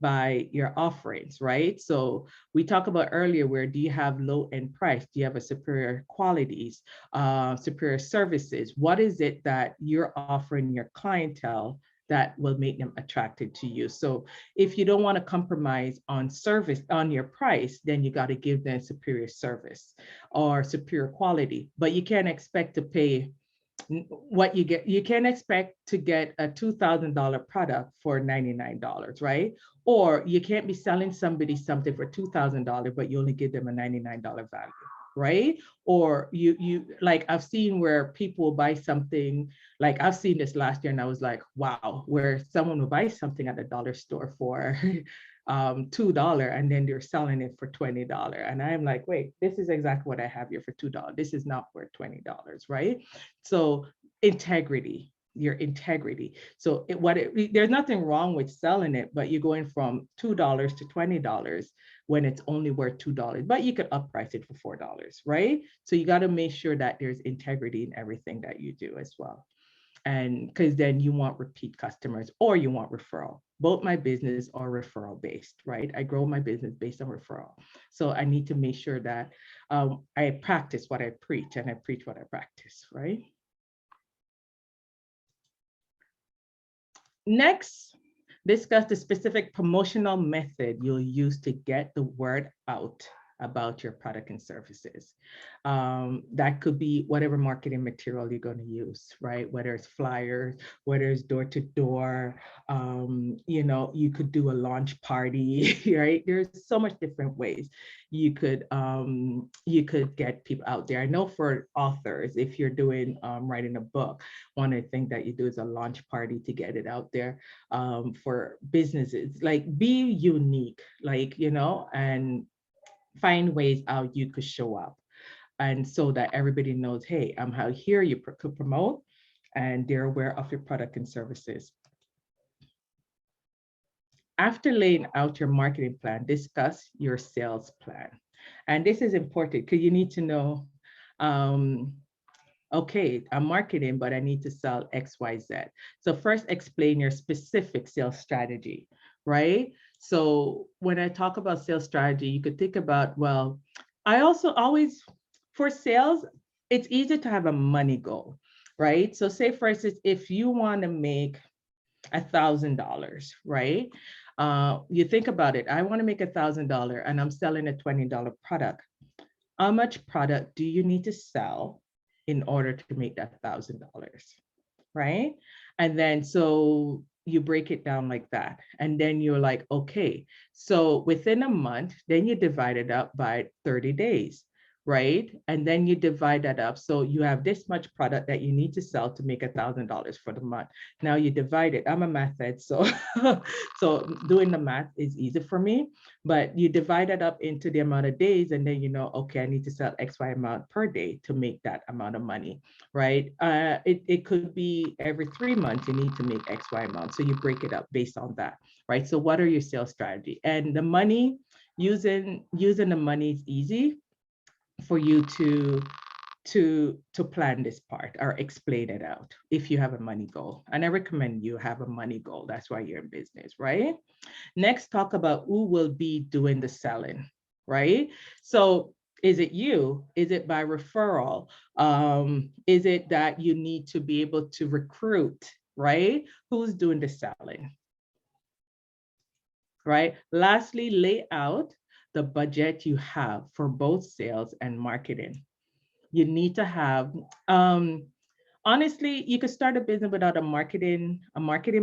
by your offerings, right? So we talked about earlier, where do you have low end price? Do you have a superior qualities, superior services? What is it that you're offering your clientele that will make them attracted to you? So if you don't want to compromise on service, on your price, then you got to give them superior service or superior quality, but you can't expect to pay what you get, you can't expect to get a $2,000 product for $99, right? Or you can't be selling somebody something for $2,000, but you only give them a $99 value, right? Or you like, I've seen where people will buy something, like I've seen this last year and I was like, wow, where someone will buy something at the dollar store for $2 and then they're selling it for $20. And I'm like, wait, this is exactly what I have here for $2. This is not worth $20, right? So integrity, your integrity. So there's nothing wrong with selling it, but you're going from $2 to $20 when it's only worth $2, but you could upprice it for $4, right? So you got to make sure that there's integrity in everything that you do as well. And because then you want repeat customers or you want referral. Both my business are referral based, right? I grow my business based on referral. So I need to make sure that I practice what I preach and I preach what I practice, right? Next, discuss the specific promotional method you'll use to get the word out about your product and services. That could be whatever marketing material you're going to use, right? Whether it's flyers, whether it's door to door, you know, you could do a launch party, right? There's so much different ways you could get people out there. I know for authors, if you're doing writing a book, one of the things that you do is a launch party to get it out there. For businesses, like be unique, like, you know, and find ways how you could show up. And so that everybody knows, hey, I'm out here, you could promote, and they're aware of your product and services. After laying out your marketing plan, discuss your sales plan. And this is important because you need to know, okay, I'm marketing, but I need to sell X, Y, Z. So first explain your specific sales strategy, right? So when I talk about sales strategy, you could think about, well, I also always, for sales, it's easy to have a money goal, right? So say for instance, if you want to make $1,000, right? You think about it, I want to make $1,000 and I'm selling a $20 product. How much product do you need to sell in order to make that $1,000, right? And then so you break it down like that. And then you're like, okay, so within a month, then you divide it up by 30 days, right? And then you divide that up. So you have this much product that you need to sell to make $1,000 for the month. Now you divide it. I'm a math head, so so doing the math is easy for me. But you divide it up into the amount of days, and then you know, okay, I need to sell X, Y amount per day to make that amount of money, right? It could be every 3 months you need to make X, Y amount. So you break it up based on that, right? So what are your sales strategy? And the money, using the money is easy for you to plan this part or explain it out if you have a money goal. And I recommend you have a money goal. That's why you're in business, right? Next, talk about who will be doing the selling, right? So is it you? Is it by referral? Is it that you need to be able to recruit, right? Who's doing the selling, right? Lastly, lay out the budget you have for both sales and marketing. You need to have, honestly, you could start a business without a marketing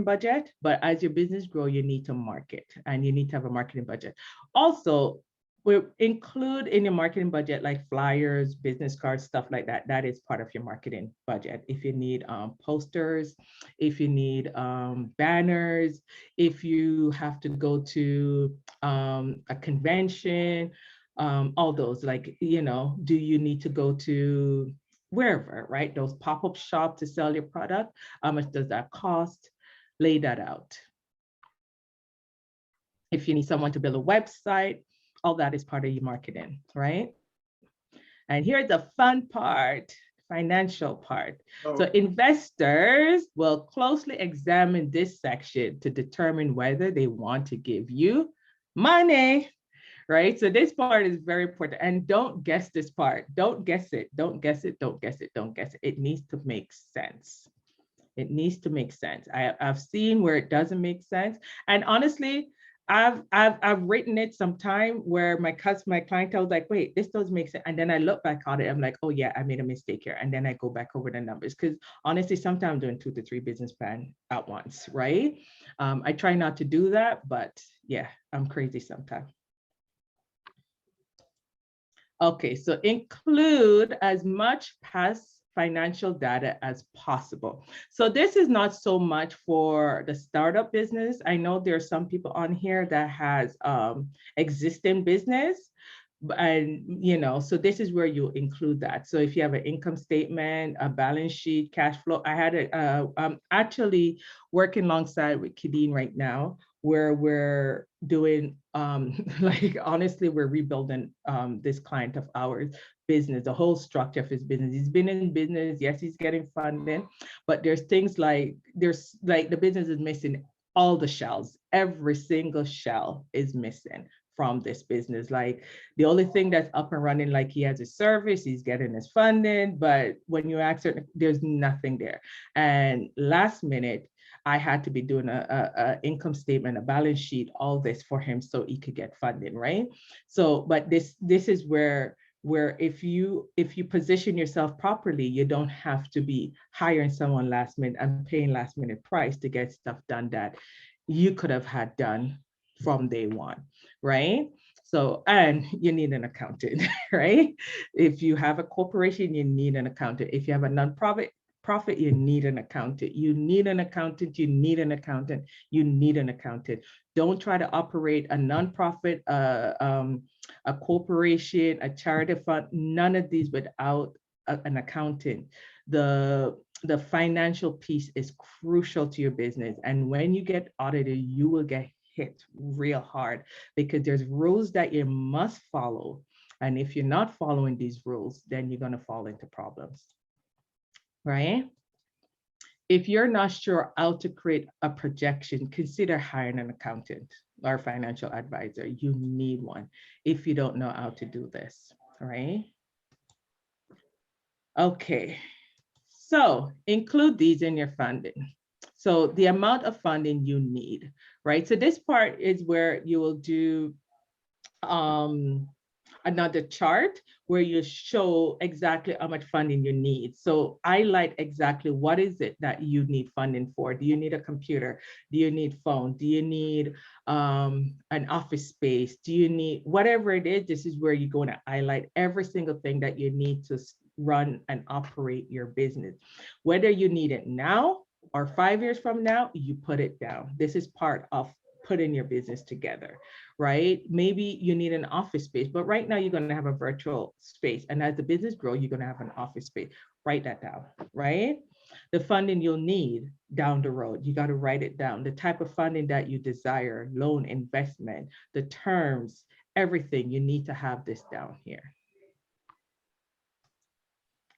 budget, but as your business grow, you need to market and you need to have a marketing budget. Also, we include in your marketing budget like flyers, business cards, stuff like that. That is part of your marketing budget. If you need posters, if you need banners, if you have to go to a convention, all those, like, you know, do you need to go to wherever, right? Those pop-up shops to sell your product. How much does that cost? Lay that out. If you need someone to build a website, all that is part of your marketing, right? And here's the fun part, financial part. So investors will closely examine this section to determine whether they want to give you money, right? So this part is very important. And don't guess this part. Don't guess it. Don't guess it. Don't guess it. Don't guess it. It needs to make sense. It needs to make sense. I've seen where it doesn't make sense. And honestly, I've written it sometime where my clientele was like, wait, this does make sense. And then I look back on it, I'm like, oh yeah, I made a mistake here. And then I go back over the numbers. Because honestly, sometimes I'm doing 2 to 3 business plan at once, right? I try not to do that, but yeah, I'm crazy sometimes. Okay, so include as much past financial data as possible. So this is not so much for the startup business. I know there are some people on here that has existing business, and so this is where you include that. So if you have an income statement, a balance sheet, cash flow. I'm actually working alongside with Kadeen right now, where we're doing like honestly, we're rebuilding this client of ours business, the whole structure of his business. He's been in business, yes, he's getting funding, but there's things like the business is missing all the shells. Every single shell is missing from this business. Like the only thing that's up and running, like he has a service, he's getting his funding, but when you ask her, there's nothing there. And last minute, I had to be doing a income statement, a balance sheet, all this for him so he could get funding, right? So, but this is where if you position yourself properly, you don't have to be hiring someone last minute and paying last minute price to get stuff done that you could have had done from day one, right? So, and you need an accountant, right? If you have a corporation, you need an accountant. If you have a nonprofit, you need an accountant. You need an accountant. You need an accountant. You need an accountant. Don't try to operate a nonprofit, a corporation, a charity fund. None of these without an accountant. The financial piece is crucial to your business, and when you get audited, you will get hit real hard because there's rules that you must follow, and if you're not following these rules, then you're going to fall into problems. Right? If you're not sure how to create a projection, consider hiring an accountant or financial advisor. You need one if you don't know how to do this, right? Okay, so include these in your funding. So the amount of funding you need, right? So this part is where you will do another chart where you show exactly how much funding you need. So highlight exactly what is it that you need funding for. Do you need a computer? Do you need phone? Do you need an office space? Do you need whatever it is? This is where you're going to highlight every single thing that you need to run and operate your business. Whether you need it now or 5 years from now, you put it down. This is part of putting your business together, right? Maybe you need an office space, but right now you're going to have a virtual space. And as the business grows, you're going to have an office space. Write that down, right? The funding you'll need down the road, you got to write it down. The type of funding that you desire, loan, investment, the terms, everything, you need to have this down here.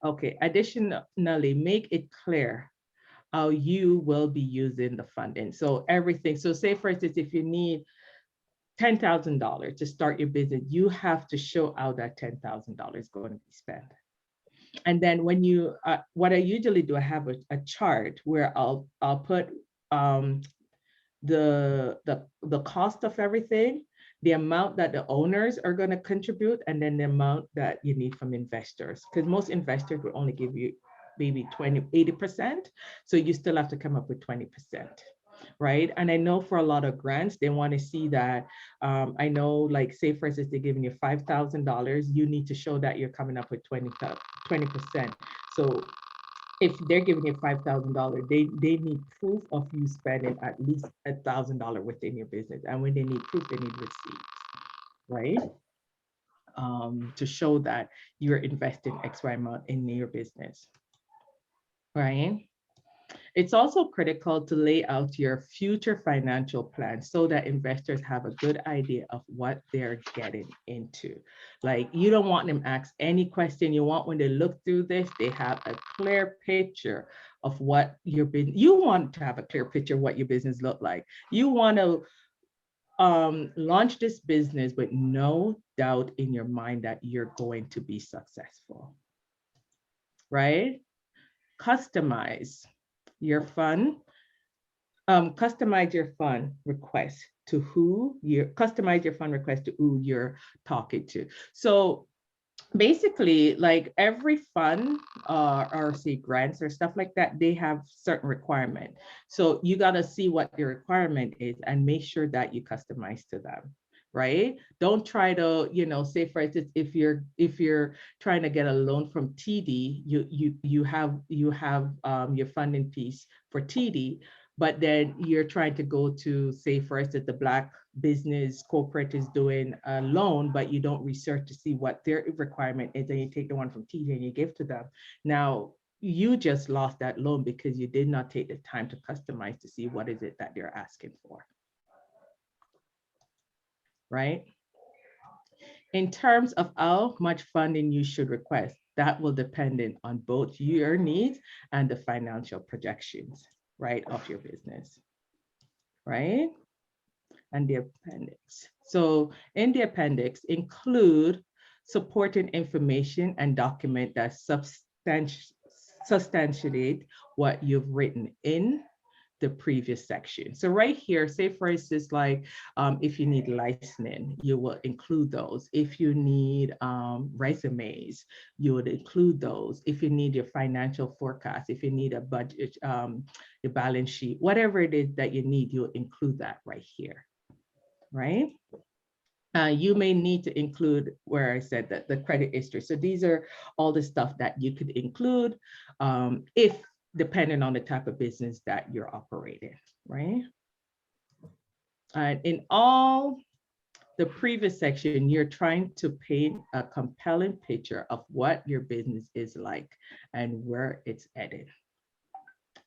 Okay, additionally, make it clear how you will be using the funding. So everything, so say for instance, if you need $10,000 to start your business, you have to show how that $10,000 is going to be spent. And then when you, what I usually do, I have a chart where I'll put the cost of everything, the amount that the owners are going to contribute, and then the amount that you need from investors. Because most investors will only give you maybe 80%. So you still have to come up with 20%. Right. And I know for a lot of grants, they want to see that. I know, like, say, for instance, they're giving you $5,000, you need to show that you're coming up with 20%. So if they're giving you $5,000, they need proof of you spending at least $1,000 within your business. And when they need proof, they need receipts, right? To show that you're investing X, Y amount in your business, right? It's also critical to lay out your future financial plan so that investors have a good idea of what they're getting into. Like, you don't want them to ask any question. You want, when they look through this, they have a clear picture of what your business, you want to have a clear picture of what your business look like. You want to launch this business with no doubt in your mind that you're going to be successful, right? Customize your fund request to who you customize your fund request to who you're talking to. So basically, like every fund or say grants or stuff like that, they have certain requirement. So you got to see what your requirement is and make sure that you customize to them, right? Don't try to, say for instance, if you're trying to get a loan from TD, you have your funding piece for TD, but then you're trying to go to, say for instance, the Black business corporate is doing a loan, but you don't research to see what their requirement is, and you take the one from TD and you give to them. Now you just lost that loan because you did not take the time to customize to see what is it that they're asking for, right? In terms of how much funding you should request, that will depend on both your needs and the financial projections, right, of your business, right? And the appendix. So in the appendix, include supporting information and document that substantiate what you've written in the previous section. So right here, say for instance, like if you need licensing, you will include those. If you need resumes, you would include those. If you need your financial forecast, if you need a budget, your balance sheet, whatever it is that you need, you'll include that right here, right? You may need to include where I said that the credit history. So these are all the stuff that you could include if depending on the type of business that you're operating, right? And in all the previous section, you're trying to paint a compelling picture of what your business is like and where it's headed.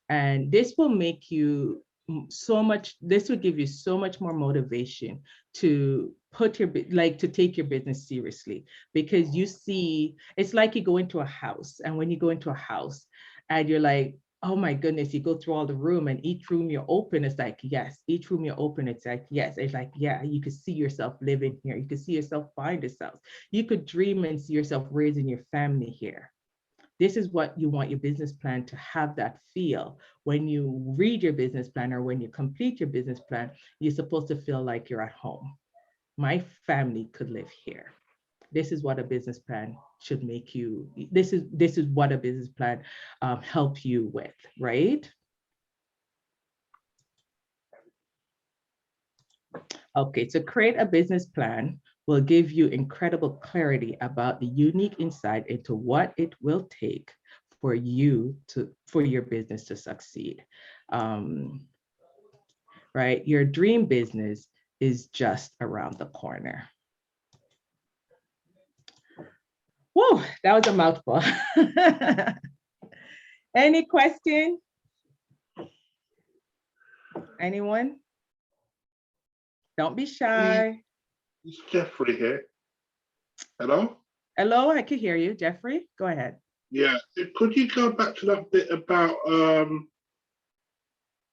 And this will make you this would give you so much more motivation to to take your business seriously, because you see, it's like you go into a house, and when you go into a house and you're like, oh my goodness, you go through all the room, and each room you open, it's like, yes, each room you open, it's like, yes, it's like, yeah, you could see yourself living here. You could see yourself buying this house. You could dream and see yourself raising your family here. This is what you want your business plan to have, that feel. When you read your business plan or when you complete your business plan, you're supposed to feel like you're at home. My family could live here. This is what a business plan should make you, this is what a business plan help you with, right? Okay, to create a business plan will give you incredible clarity about the unique insight into what it will take for your business to succeed. Right, your dream business is just around the corner. Whoa, that was a mouthful. Any question? Anyone? Don't be shy. It's Jeffrey here. Hello? Hello, I can hear you. Jeffrey, go ahead. Yeah, could you go back to that bit about oh,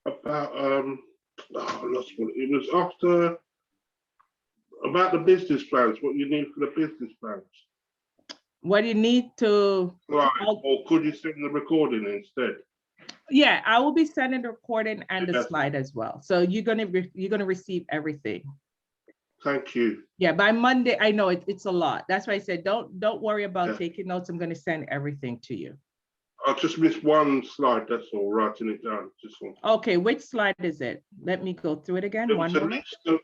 I lost one. It was after about the business plans, what you need for the business plans. What do you need to? Right, or could you send the recording instead? Yeah, I will be sending the recording and the Yes. slide as well. So you're gonna receive everything. Thank you. Yeah, by Monday. I know it's a lot. That's why I said don't worry about Yeah. taking notes. I'm gonna send everything to you. I just missed one slide. That's all. Writing it down. Just one. Okay, which slide is it? Let me go through it again. There One was a more. list of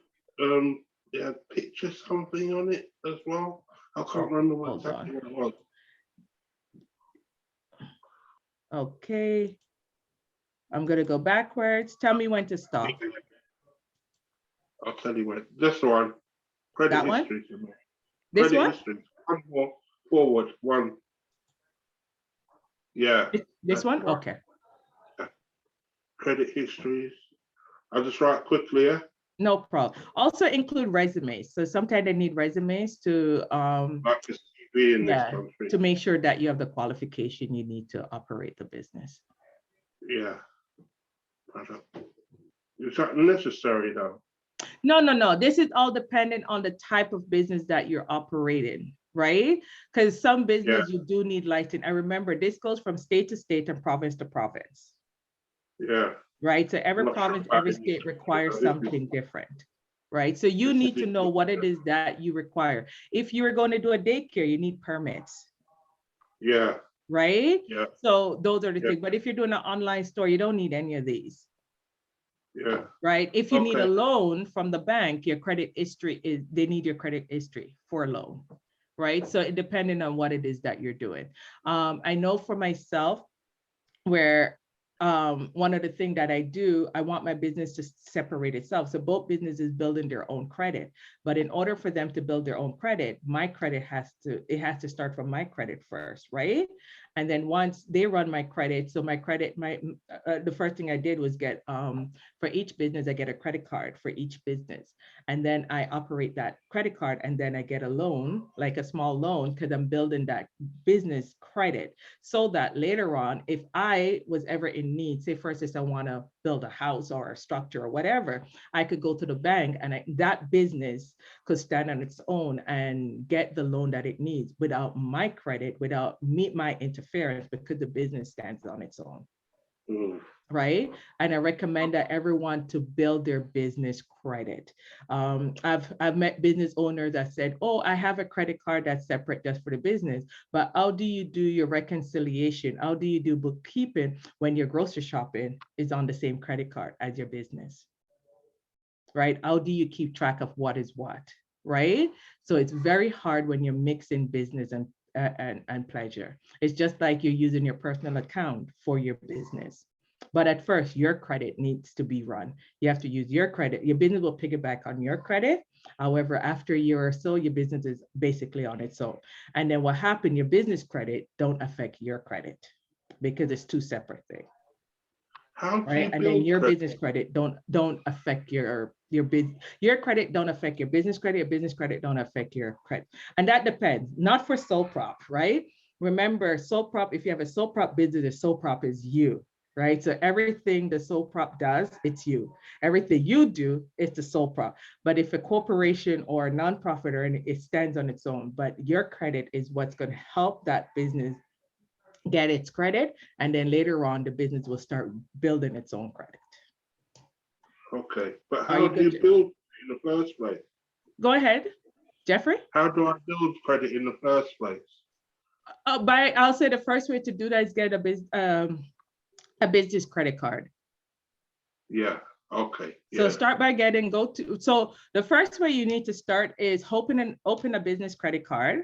yeah, picture something on it as well. I can't remember what Hold exactly on. what it was. Okay. I'm gonna go backwards. Tell me when to stop. I'll tell you when. This one. Credit That one? history. This Credit one? history. One more forward. One. Yeah. This one? one. Okay. Credit histories. I'll just write quickly, yeah? No problem. Also include resumes. So sometimes they need resumes to Like a CV in this yeah, country. to make sure that you have the qualification you need to operate the business. Yeah. Is that necessary though? No. This is all dependent on the type of business that you're operating, right? Because some business you do need license. And remember, this goes from state to state and province to province. Yeah. Right? So every I'm not sure province, about every it. state requires something different. right? So you need to Specific- know what it is that you require. If you're going to do a daycare, you need permits, Yeah, right? yeah, So those are the Yeah. things. But if you're doing an online store, you don't need any of these, yeah. right? If you need a Okay. loan from the bank, your credit history is, they need your credit history for a loan, right? So it depending on what it is that you're doing. I know for myself, where one of the things that I do, I want my business to separate itself. So both businesses building their own credit, but in order for them to build their own credit, my credit has to start from my credit first, right? And then once they run my credit, so my credit, the first thing I did was get for each business, I get a credit card for each business, and then I operate that credit card, and then I get a loan, like a small loan, because I'm building that business credit, so that later on, if I was ever in need, say for instance, I want to build a house or a structure or whatever, I could go to the bank and that business could stand on its own and get the loan that it needs without my credit, without my interference, because the business stands on its own. Mm. Right? And I recommend that everyone to build their business credit. I've met business owners that said, oh, I have a credit card that's separate just for the business, but how do you do your reconciliation? How do you do bookkeeping when your grocery shopping is on the same credit card as your business? Right? How do you keep track of what is what? Right? So it's very hard when you're mixing business and pleasure. It's just like you're using your personal account for your business. But at first, your credit needs to be run. You have to use your credit. Your business will piggyback on your credit. However, after a year or so, your business is basically on its own. And then what happened, your business credit don't affect your credit because it's two separate things, How do right? you And then build your credit? business credit don't affect your credit don't affect your business credit. Your business credit don't affect your credit. And that depends, not for sole prop, right? Remember, sole prop, if you have a sole prop business, the sole prop is you, right? So everything the sole prop does, it's you. Everything you do is the sole prop. But if a corporation or a nonprofit or it stands on its own, but your credit is what's going to help that business get its credit. And then later on, the business will start building its own credit. Okay, but Are how you do you good? build in the first place? Go ahead, Jeffrey. How do I build credit in the first place? I'll say the first way to do that is get a business credit card. Yeah, okay. So Yeah, start by so the first way you need to start is open a business credit card.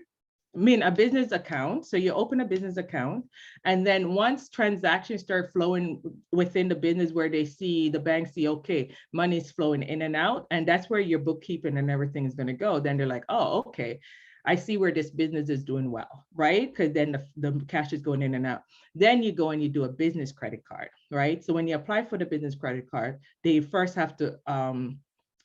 I mean, a business account. So you open a business account, and then once transactions start flowing within the business, where the bank see, okay, money's flowing in and out, and that's where your bookkeeping and everything is going to go. Then they're like, oh, okay, I see where this business is doing well, right? Because then the cash is going in and out. Then you go and you do a business credit card, right? So when you apply for the business credit card, they first have to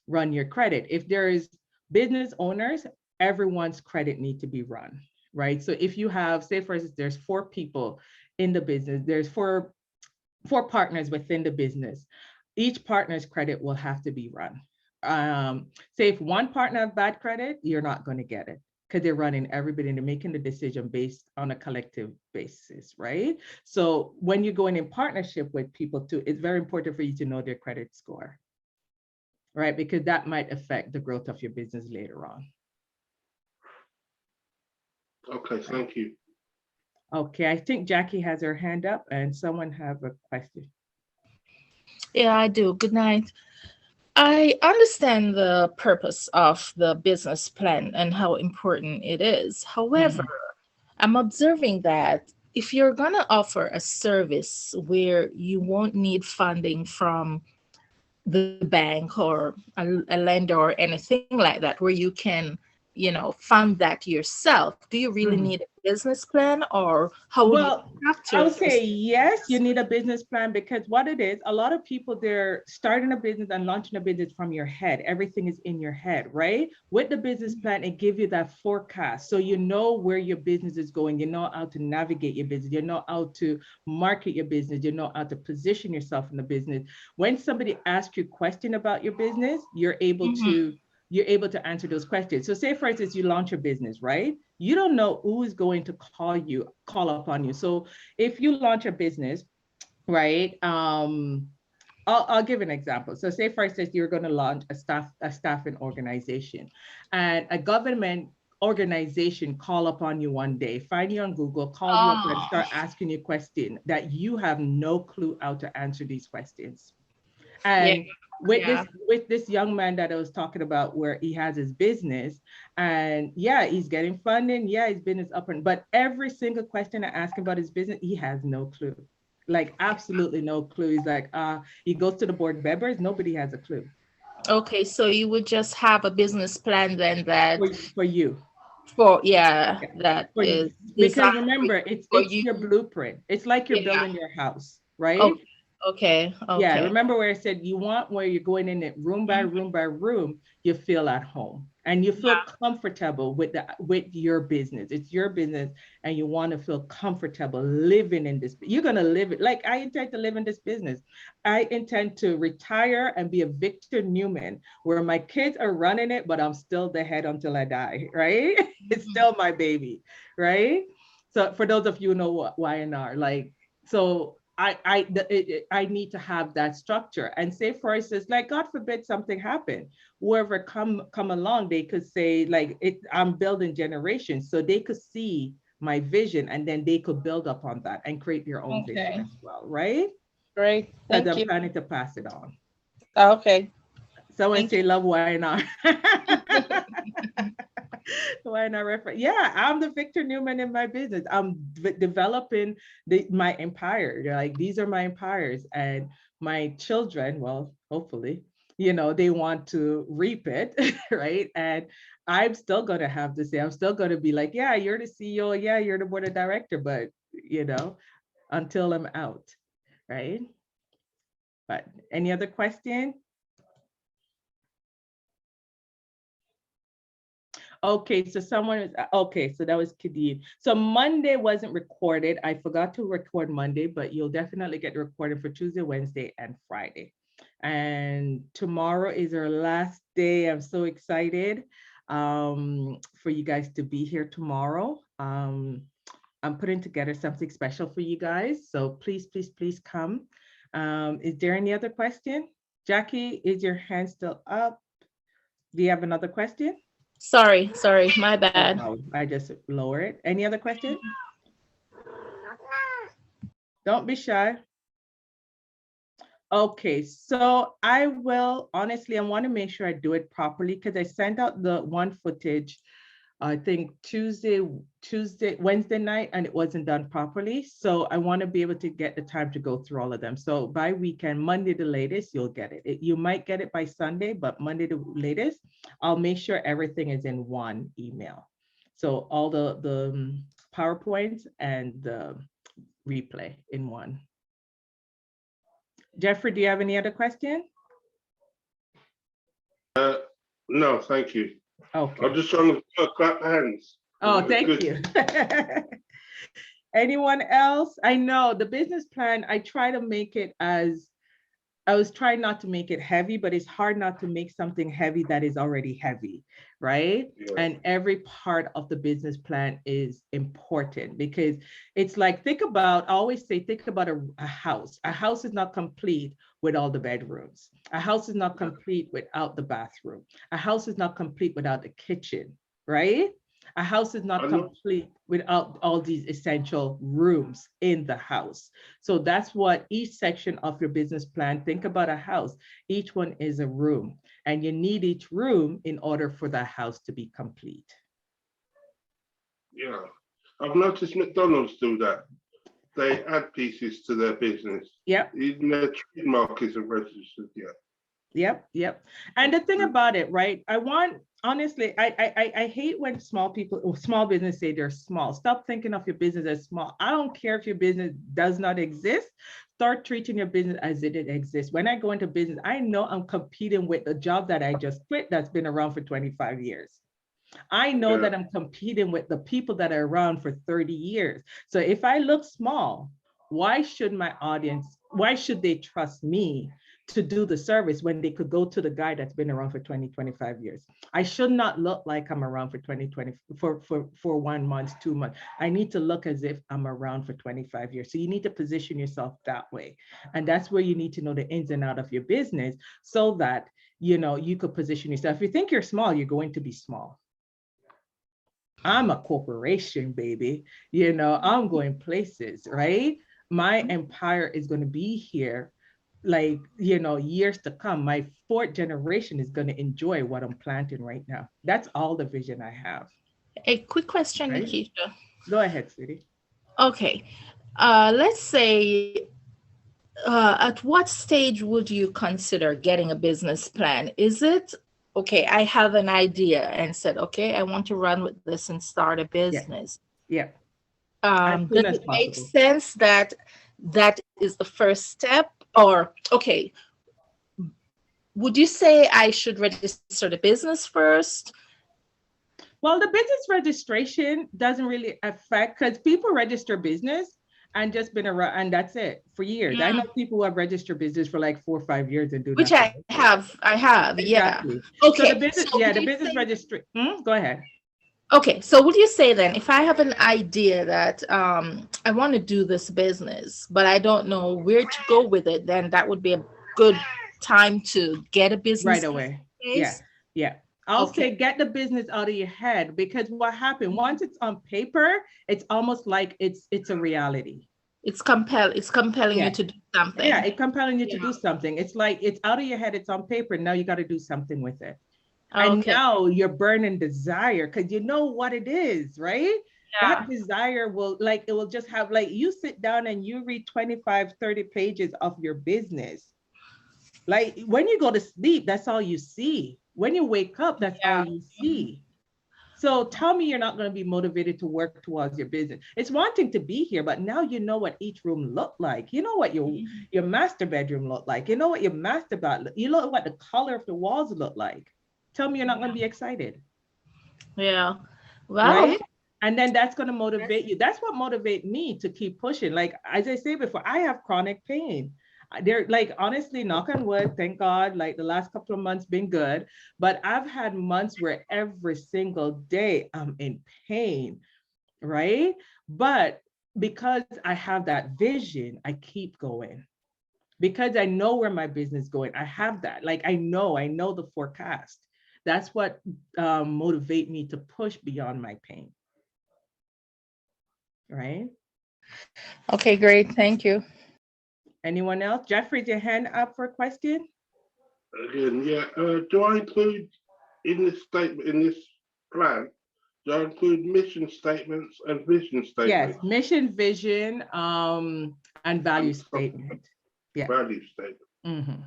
run your credit. If there is business owners, everyone's credit need to be run, right? So if you have, say for instance, there's 4 people in the business, there's four partners within the business, each partner's credit will have to be run. Say if one partner have bad credit, you're not going to get it, because they're running everybody and they're making the decision based on a collective basis, right? So when you're going in partnership with people too, it's very important for you to know their credit score, right? Because that might affect the growth of your business later on. okay, thank you. Okay, I think Jackie has her hand up and someone have a question. Yeah, I do. Good night. I understand the purpose of the business plan and how important it is. However, I'm observing that if you're going to offer a service where you won't need funding from the bank or a lender or anything like that, where you can, fund that yourself, do you really Mhm. need a business plan, or how would Well, you structure I would this? say yes, you need a business plan, because what it is, a lot of people, they're starting a business and launching a business from your head. Everything is in your head, right? With the business plan, it gives you that forecast. So you know where your business is going. You know how to navigate your business. You know how to market your business. You know how to position yourself in the business. When somebody asks you a question about your business, you're able to answer those questions. So say, for instance, you launch a business, right? You don't know who is going to call upon you. So if you launch a business, right? I'll give an example. So say for instance, you're going to launch a staffing organization, and a government organization call upon you one day, find you on Google, call you up and start asking you questions that you have no clue how to answer these questions. And with this young man that I was talking about, where he has his business, and yeah, he's getting funding, yeah, his business up, but every single question I ask him about his business, he has no clue, like absolutely no clue. He's like, he goes to the board members, nobody has a clue. Okay, so you would just have a business plan then that For you. That For you. is Because designed remember, it's you. your blueprint. It's like you're building your house, right? Okay. Yeah, remember where I said you want where you're going in it room by room by room, you feel at home and you feel comfortable with your business. It's your business and you want to feel comfortable living in this. You're going to live it. Like I intend to live in this business. I intend to retire and be a Victor Newman where my kids are running it, but I'm still the head until I die, right? It's still my baby, right? So for those of you who know what YNR, like, so I need to have that structure. And say for instance, like God forbid something happen, whoever come along, they could say like I'm building generations, so they could see my vision and then they could build upon that and create your own vision as well, right? Great, thank you. I'm planning to pass it on. Okay. Someone say love YNR. YNR reference. Yeah, I'm the Victor Newman in my business. I'm developing my empire. Like these are my empires, and my children, well, hopefully, they want to reap it, right? And I'm still going to have to say, I'm still going to be like, yeah, you're the CEO, yeah, you're the board of director, but until I'm out, right? But any other question? Okay, so someone is, okay, so that was Kadeem. So Monday wasn't recorded. I forgot to record Monday, but you'll definitely get recorded for Tuesday, Wednesday, and Friday. And tomorrow is our last day. I'm so excited for you guys to be here tomorrow. I'm putting together something special for you guys. So please, please, please come. Is there any other question? Jackie, is your hand still up? Do you have another question? Sorry, my bad. I just lower it. Any other questions? Don't be shy. Okay, so I will, honestly, I want to make sure I do it properly because I sent out the one footage, I think Wednesday night, and it wasn't done properly. So I want to be able to get the time to go through all of them. So by weekend, Monday the latest, you'll get it. You might get it by Sunday, but Monday the latest, I'll make sure everything is in one email. So all the PowerPoints and the replay in one. Jeffrey, do you have any other question? No, thank you. Okay. I'm just trying to clap hands. Oh, thank you. Anyone else? I know the business plan, I try to make it I was trying not to make it heavy, but it's hard not to make something heavy that is already heavy, right? Yeah. And every part of the business plan is important because it's like, I always say, think about a house. A house is not complete with all the bedrooms. A house is not complete without the bathroom. A house is not complete without the kitchen, right? A house is not complete without all these essential rooms in the house. So that's what each section of your business plan, think about a house. Each one is a room, and you need each room in order for that house to be complete. Yeah, I've noticed McDonald's do that. They add pieces to their business. Yep. Even their trademark isn't registered yet. Yep. And the thing about it, right? Honestly, I hate when small business say they're small. Stop thinking of your business as small. I don't care if your business does not exist. Start treating your business as if it exists. When I go into business, I know I'm competing with the job that I just quit that's been around for 25 years. I know that I'm competing with the people that are around for 30 years. So if I look small, why should my audience, why should they trust me to do the service when they could go to the guy that's been around for 20, 25 years. I should not look like I'm around for 20, for 1 month, 2 months. I need to look as if I'm around for 25 years. So you need to position yourself that way. And that's where you need to know the ins and out of your business so that, you know, you could position yourself. If you think you're small, you're going to be small. I'm a corporation, baby. You know, I'm going places, right? My empire is going to be here, like, you know, years to come. My 4th generation is going to enjoy what I'm planting right now. That's all the vision I have. A quick question, Right. Nikisha. Go ahead, sweetie. Okay, let's say, at what stage would you consider getting a business plan? Is it, okay, I have an idea and said, okay, I want to run with this and start a business. Yeah. As soon Does as it make possible. sense that that is the first step? Or, okay, would you say I should register the business first? Well, the business registration doesn't really affect, because people register business and just been around, and that's it for years. I know people who have registered business for like 4 or 5 years and do Which nothing. I have, yeah. Exactly. Okay. So the business, so yeah, would the you business say- registry. Go ahead. Okay, so would you say then, if I have an idea that I want to do this business, but I don't know where to go with it, then that would be a good time to get a business Right away. Yeah. place? Yeah. I'll Okay. say get the business out of your head, because what happened once it's on paper, it's almost like it's a reality. It's compelling Yeah. you to do something. Yeah, it's compelling you to Yeah. do something. It's like it's out of your head, it's on paper. Now you got to do something with it. And Okay. now you're burning desire because you know what it is, right? Yeah. That desire will, like, it will just have, like, you sit down and you read 25, 30 pages of your business. Like when you go to sleep, that's all you see. When you wake up, that's all you see. So tell me you're not going to be motivated to work towards your business. It's one thing to be here, but now you know what each room looked like. You know what your master bedroom looked like. You know what your master bath, you know what the color of the walls look like. Tell me you're not going to be excited. Yeah. Well, Right? And then that's going to motivate you. That's what motivates me to keep pushing. Like, as I say before, I have chronic pain. They're like, honestly, knock on wood, thank God, like the last couple of months been good, but I've had months where every single day I'm in pain, right? But because I have that vision, I keep going. Because I know where my business is going. I have that, like, I know the forecast. That's what motivate me to push beyond my pain. Right? okay, great. Thank you. Anyone else? Jeffrey, your hand up for a question? Again, yeah. Do I include in this statement, in this plan, do I include mission statements and vision Yes, statements? mission, vision, and value statement. Yeah. Value statement. Mhm.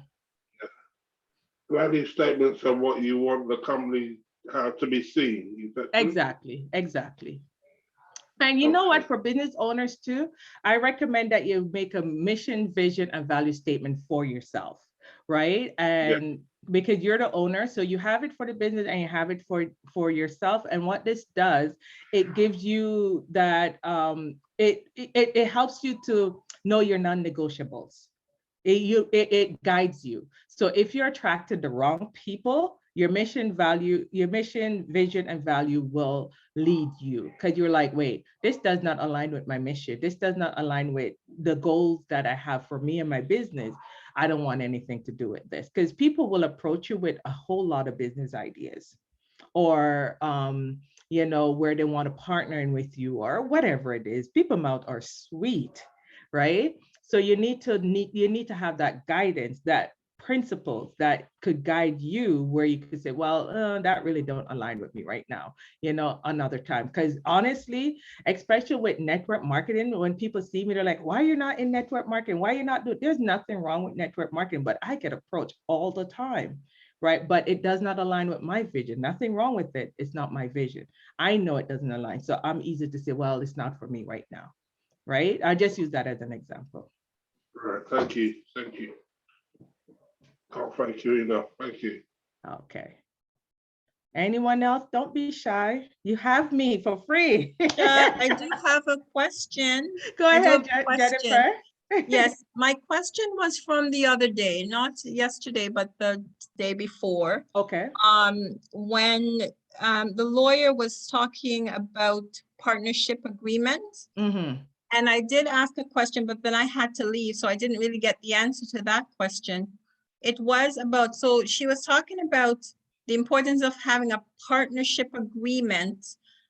Value statements are what you want the company to be seen. Is that true? Exactly, exactly. And you know what, for business owners too, I recommend that you make a mission, vision, and value statement for yourself, right? And because you're the owner, so you have it for the business and you have it for yourself. And what this does, it gives you that, it helps you to know your non-negotiables. It guides you. So if you're attracted to the wrong people, your mission, vision, and value will lead you, because you're like, wait, this does not align with my mission. This does not align with the goals that I have for me and my business. I don't want anything to do with this, because people will approach you with a whole lot of business ideas, or you know, where they want to partner in with you, or whatever it is. People mouth are sweet, right? So you need to have that guidance, that principles that could guide you, where you could say, well, that really don't align with me right now, you know, another time. Because honestly, especially with network marketing, when people see me, they're like, why are you not in network marketing? Why are you not doing? There's nothing wrong with network marketing, but I get approached all the time, right? But it does not align with my vision. Nothing wrong with it. It's not my vision. I know it doesn't align. So I'm easy to say, well, it's not for me right now, right? I just use that as an example. Right. Thank you. Thank you. Can't thank you enough. Thank you. Okay. Anyone else? Don't be shy. You have me for free. I do have a question. Go I do ahead, have a question. Jennifer. Yes, my question was from the other day, not yesterday, but the day before. Okay. When the lawyer was talking about partnership agreements. Mm-hmm. And I did ask a question, but then I had to leave, so I didn't really get the answer to that question. It was about, so she was talking about the importance of having a partnership agreement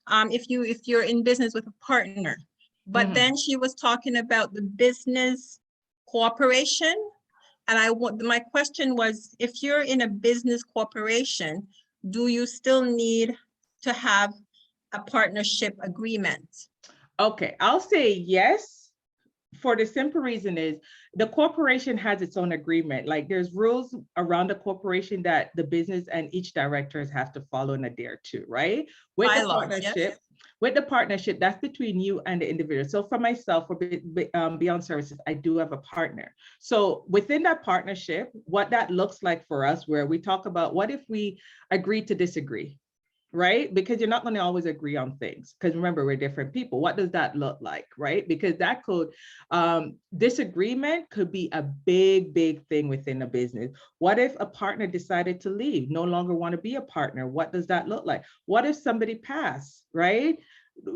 if you're in business with a partner. But Mhm. then she was talking about the business cooperation. And my question was, if you're in a business corporation, do you still need to have a partnership agreement? Okay, I'll say yes. For the simple reason is the corporation has its own agreement. Like there's rules around the corporation that the business and each directors have to follow and adhere to, right? With the Bylaws, yes. partnership, with the partnership, that's between you and the individual. So for myself, for Beyond Services, I do have a partner. So within that partnership, what that looks like for us, where we talk about what if we agree to disagree, right? Because you're not going to always agree on things. Because remember, we're different people. What does that look like, right? Because that could, disagreement could be a big, big thing within a business. What if a partner decided to leave, no longer want to be a partner? What does that look like? What if somebody passed, right?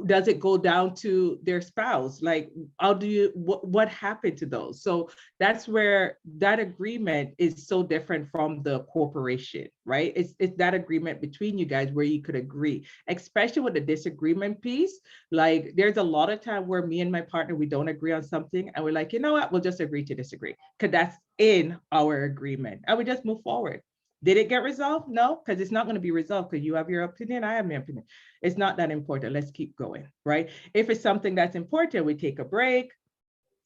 Does it go down to their spouse? Like, how do you, what happened to those? So that's where that agreement is so different from the corporation, right? It's that agreement between you guys where you could agree, especially with the disagreement piece. Like there's a lot of time where me and my partner, we don't agree on something and we're like, you know what, we'll just agree to disagree because that's in our agreement and we just move forward. Did it get resolved? No, because it's not going to be resolved because you have your opinion, I have my opinion. It's not that important. Let's keep going, right? If it's something that's important, we take a break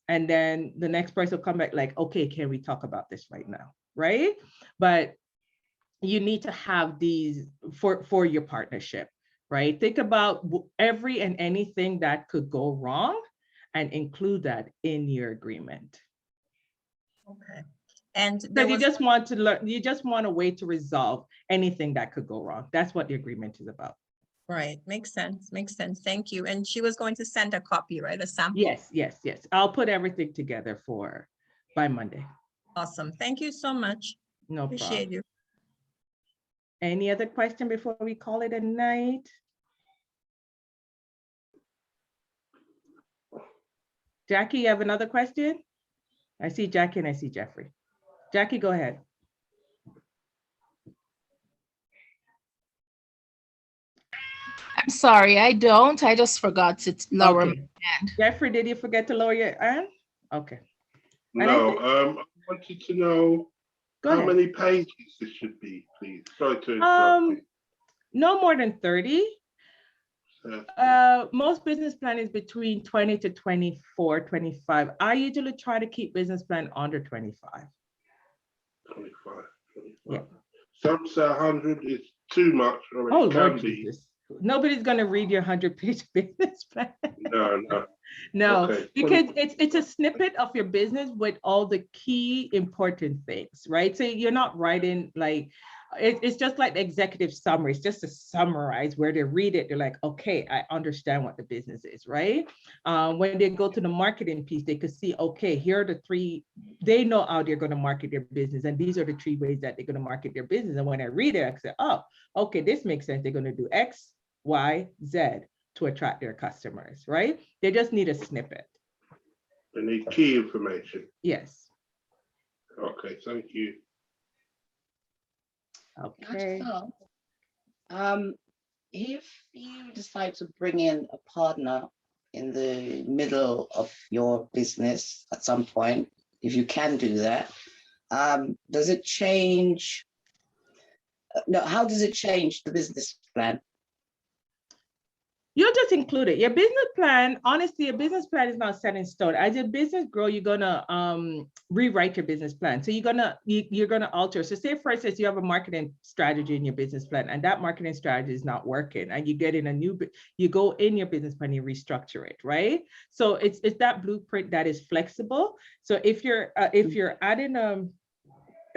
and then the next person will come back like, okay, can we talk about this right now, right? But you need to have these for your partnership, right? Think about every and anything that could go wrong and include that in your agreement. Okay. And there Because you was, just want to learn, you just want a way to resolve anything that could go wrong. That's what the agreement is about. right, makes sense, makes sense. Thank you. And she was going to send a copy, right? A sample? Yes, yes, yes. I'll put everything together by Monday. Awesome. Thank you so much. No Appreciate problem. you. Any other question before we call it a night? Jackie, you have another question? I see Jackie and I see Jeffrey. Jackie, go ahead. I'm sorry, I don't. I just forgot to lower my Okay. hand. Jeffrey, did you forget to lower your hand? Okay, No, I wanted to know go how ahead. many pages this should be, please. Sorry to interrupt you. No more than 30. Most business plan is between 20 to 24, 25. I usually try to keep business plan under 25. 25. Yeah. Some say 100 is too much, or it Oh, can Lord be. Jesus. Nobody's going to read your 100-page business plan. No. No, Okay. because it's a snippet of your business with all the key important things, right? So you're not writing like, it's just like the executive summary. It's just to summarize where they read it. They're like, okay, I understand what the business is, right? When they go to the marketing piece, they could see, okay, here are the three, they know how they're going to market their business. And these are the 3 ways that they're going to market their business. And when I read it, I say, oh, okay, this makes sense. They're going to do X, Y, Z to attract their customers, right? They just need a snippet. They need key information. Yes. Okay, thank you. Okay. If you decide to bring in a partner in the middle of your business at some point, if you can do that, does it change? No, how does it change the business plan? You'll just include it. Your business plan, honestly, your business plan is not set in stone. As your business grow, you're gonna rewrite your business plan. So you're gonna alter. So say for instance, you have a marketing strategy in your business plan and that marketing strategy is not working and you get in you go in your business plan, you restructure it, right? So it's that blueprint that is flexible. So if you're adding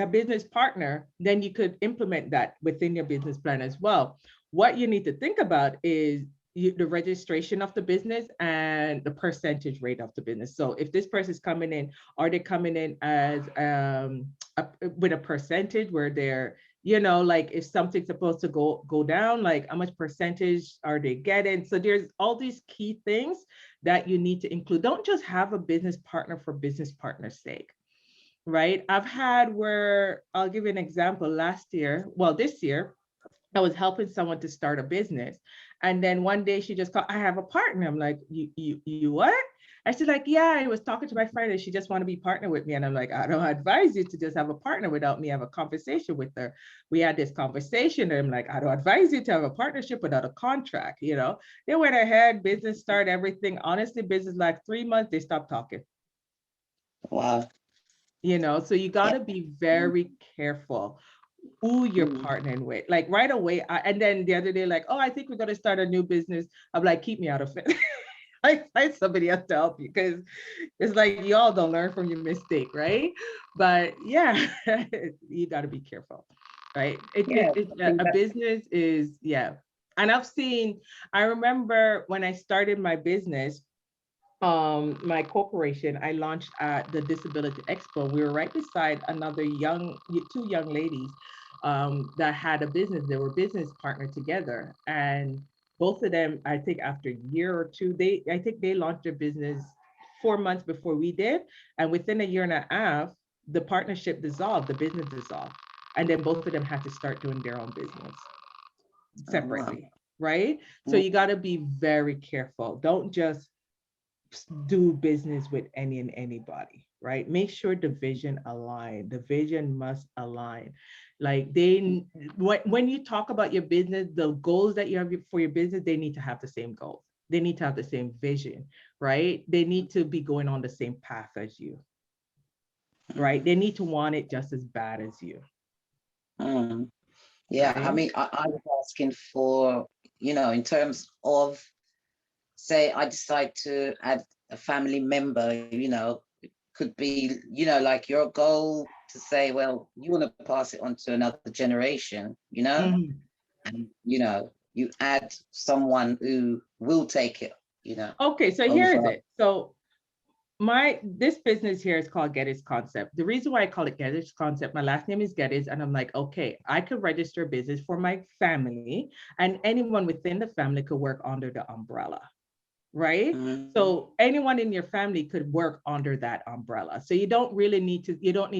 a business partner, then you could implement that within your business plan as well. What you need to think about is the registration of the business and the percentage rate of the business. So if this person is coming in, are they coming in as with a percentage where they're, you know, like if something's supposed to go down, like how much percentage are they getting? So there's all these key things that you need to include. Don't just have a business partner for business partner's sake, right? I've had where, I'll give you an example. This year, I was helping someone to start a business. And then one day she just called, I have a partner. I'm like, you what? I said, like, yeah, I was talking to my friend and she just want to be partner with me. And I'm like, I don't advise you to just have a partner without me have a conversation with her. We had this conversation and I'm like, I don't advise you to have a partnership without a contract, you know? They went ahead, business started, everything. Honestly, business like 3 months, they stopped talking. Wow. You know, so you got to be very careful who you're partnering with. Like right away, and then the other day, like, oh, I think we're going to start a new business. I'm like, keep me out of it. I find somebody else to help you, because it's like y'all don't learn from your mistake, right? But yeah, you got to be careful, right? A business is, yeah. And I remember when I started my business, my corporation, I launched at the Disability Expo. We were right beside two young ladies that had a business. They were business partner together, and both of them, I think after a year or two, I think they launched their business 4 months before we did, and within a year and a half, the partnership dissolved, the business dissolved, and then both of them had to start doing their own business separately, right? So you got to be very careful. Don't just do business with any and anybody, right? Make sure the vision align. The vision must align. Like when you talk about your business, the goals that you have for your business, they need to have the same goals. They need to have the same vision, right? They need to be going on the same path as you, right? They need to want it just as bad as you. Yeah, Right? I mean, I was asking for, you know, in terms of, say, I decide to add a family member, you know, it could be, you know, like your goal to say, well, you want to pass it on to another generation, you know, and, you know, you add someone who will take it, you know. Okay, so here's it. So this business here is called Geddes Concept. The reason why I call it Geddes Concept, my last name is Geddes, and I'm like, okay, I could register a business for my family, and anyone within the family could work under the umbrella, right? So anyone in your family could work under that umbrella. So you don't need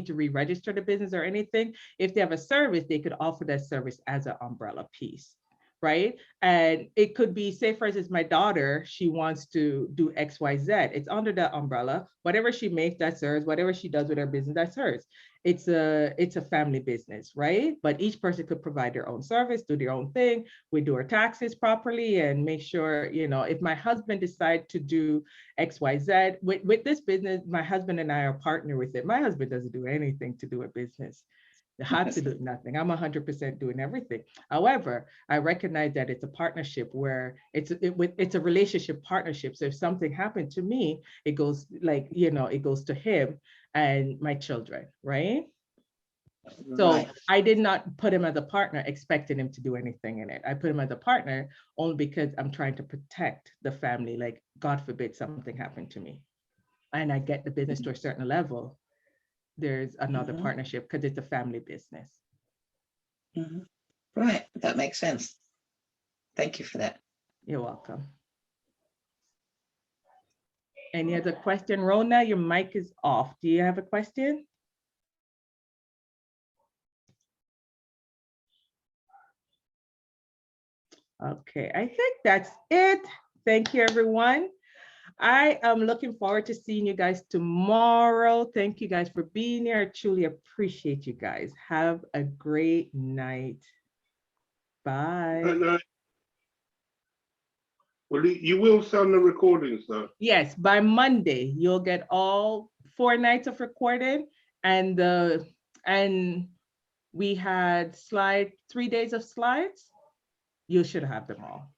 to re-register the business or anything. If they have a service, they could offer that service as an umbrella piece, right? And it could be, say for instance, my daughter, she wants to do XYZ. It's under that umbrella. Whatever she makes, that's hers. Whatever she does with her business, that's hers. It's a family business, right? But each person could provide their own service, do their own thing. We do our taxes properly and make sure, you know, if my husband decides to do XYZ with this business, my husband and I are partner with it. My husband doesn't do anything to do with business. Had to do nothing. I'm 100% doing everything. However, I recognize that it's a partnership where it's a relationship partnership. So if something happened to me, it goes like, you know, it goes to him and my children, right? So I did not put him as a partner expecting him to do anything in it. I put him as a partner only because I'm trying to protect the family. Like, God forbid something happened to me and I get the business to a certain level, there's another partnership because it's a family business. Right, that makes sense. Thank you for that. You're welcome. Any other question? Rona, your mic is off. Do you have a question? Okay, I think that's it. Thank you, everyone. I am looking forward to seeing you guys tomorrow. Thank you guys for being here. I truly appreciate you guys. Have a great night. Bye. Good night. Well, you will send the recordings though. Yes, by Monday, you'll get all 4 nights of recording, and we had 3 days of slides. You should have them all.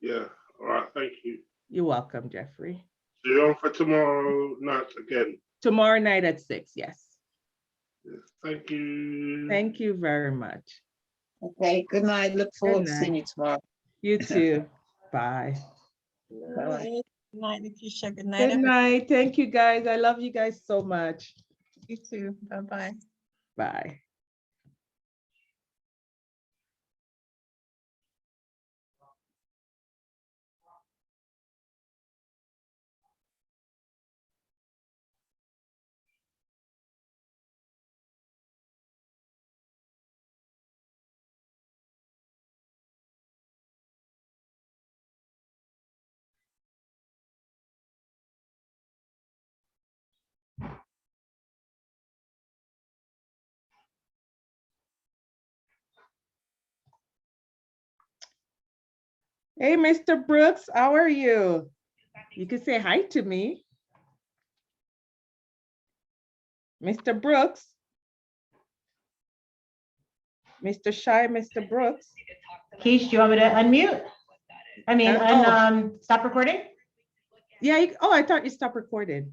Yeah, all right, thank you. You're welcome, Jeffrey. So you're on for tomorrow night again? Tomorrow night at 6, yes. Yes, thank you. Thank you very much. Okay, good night. Look forward to seeing you tomorrow. You too. Bye. Bye-bye. Good night, Lakeisha. Good night, Good everyone. night. Thank you, guys. I love you guys so much. You too. Bye-bye. Bye. Hey, Mr. Brooks, how are you? You can say hi to me. Mr. Brooks. Mr. Shy, Mr. Brooks. Keish, do you want me to unmute? I mean, Oh. stop recording? Yeah, oh, I thought you stopped recording.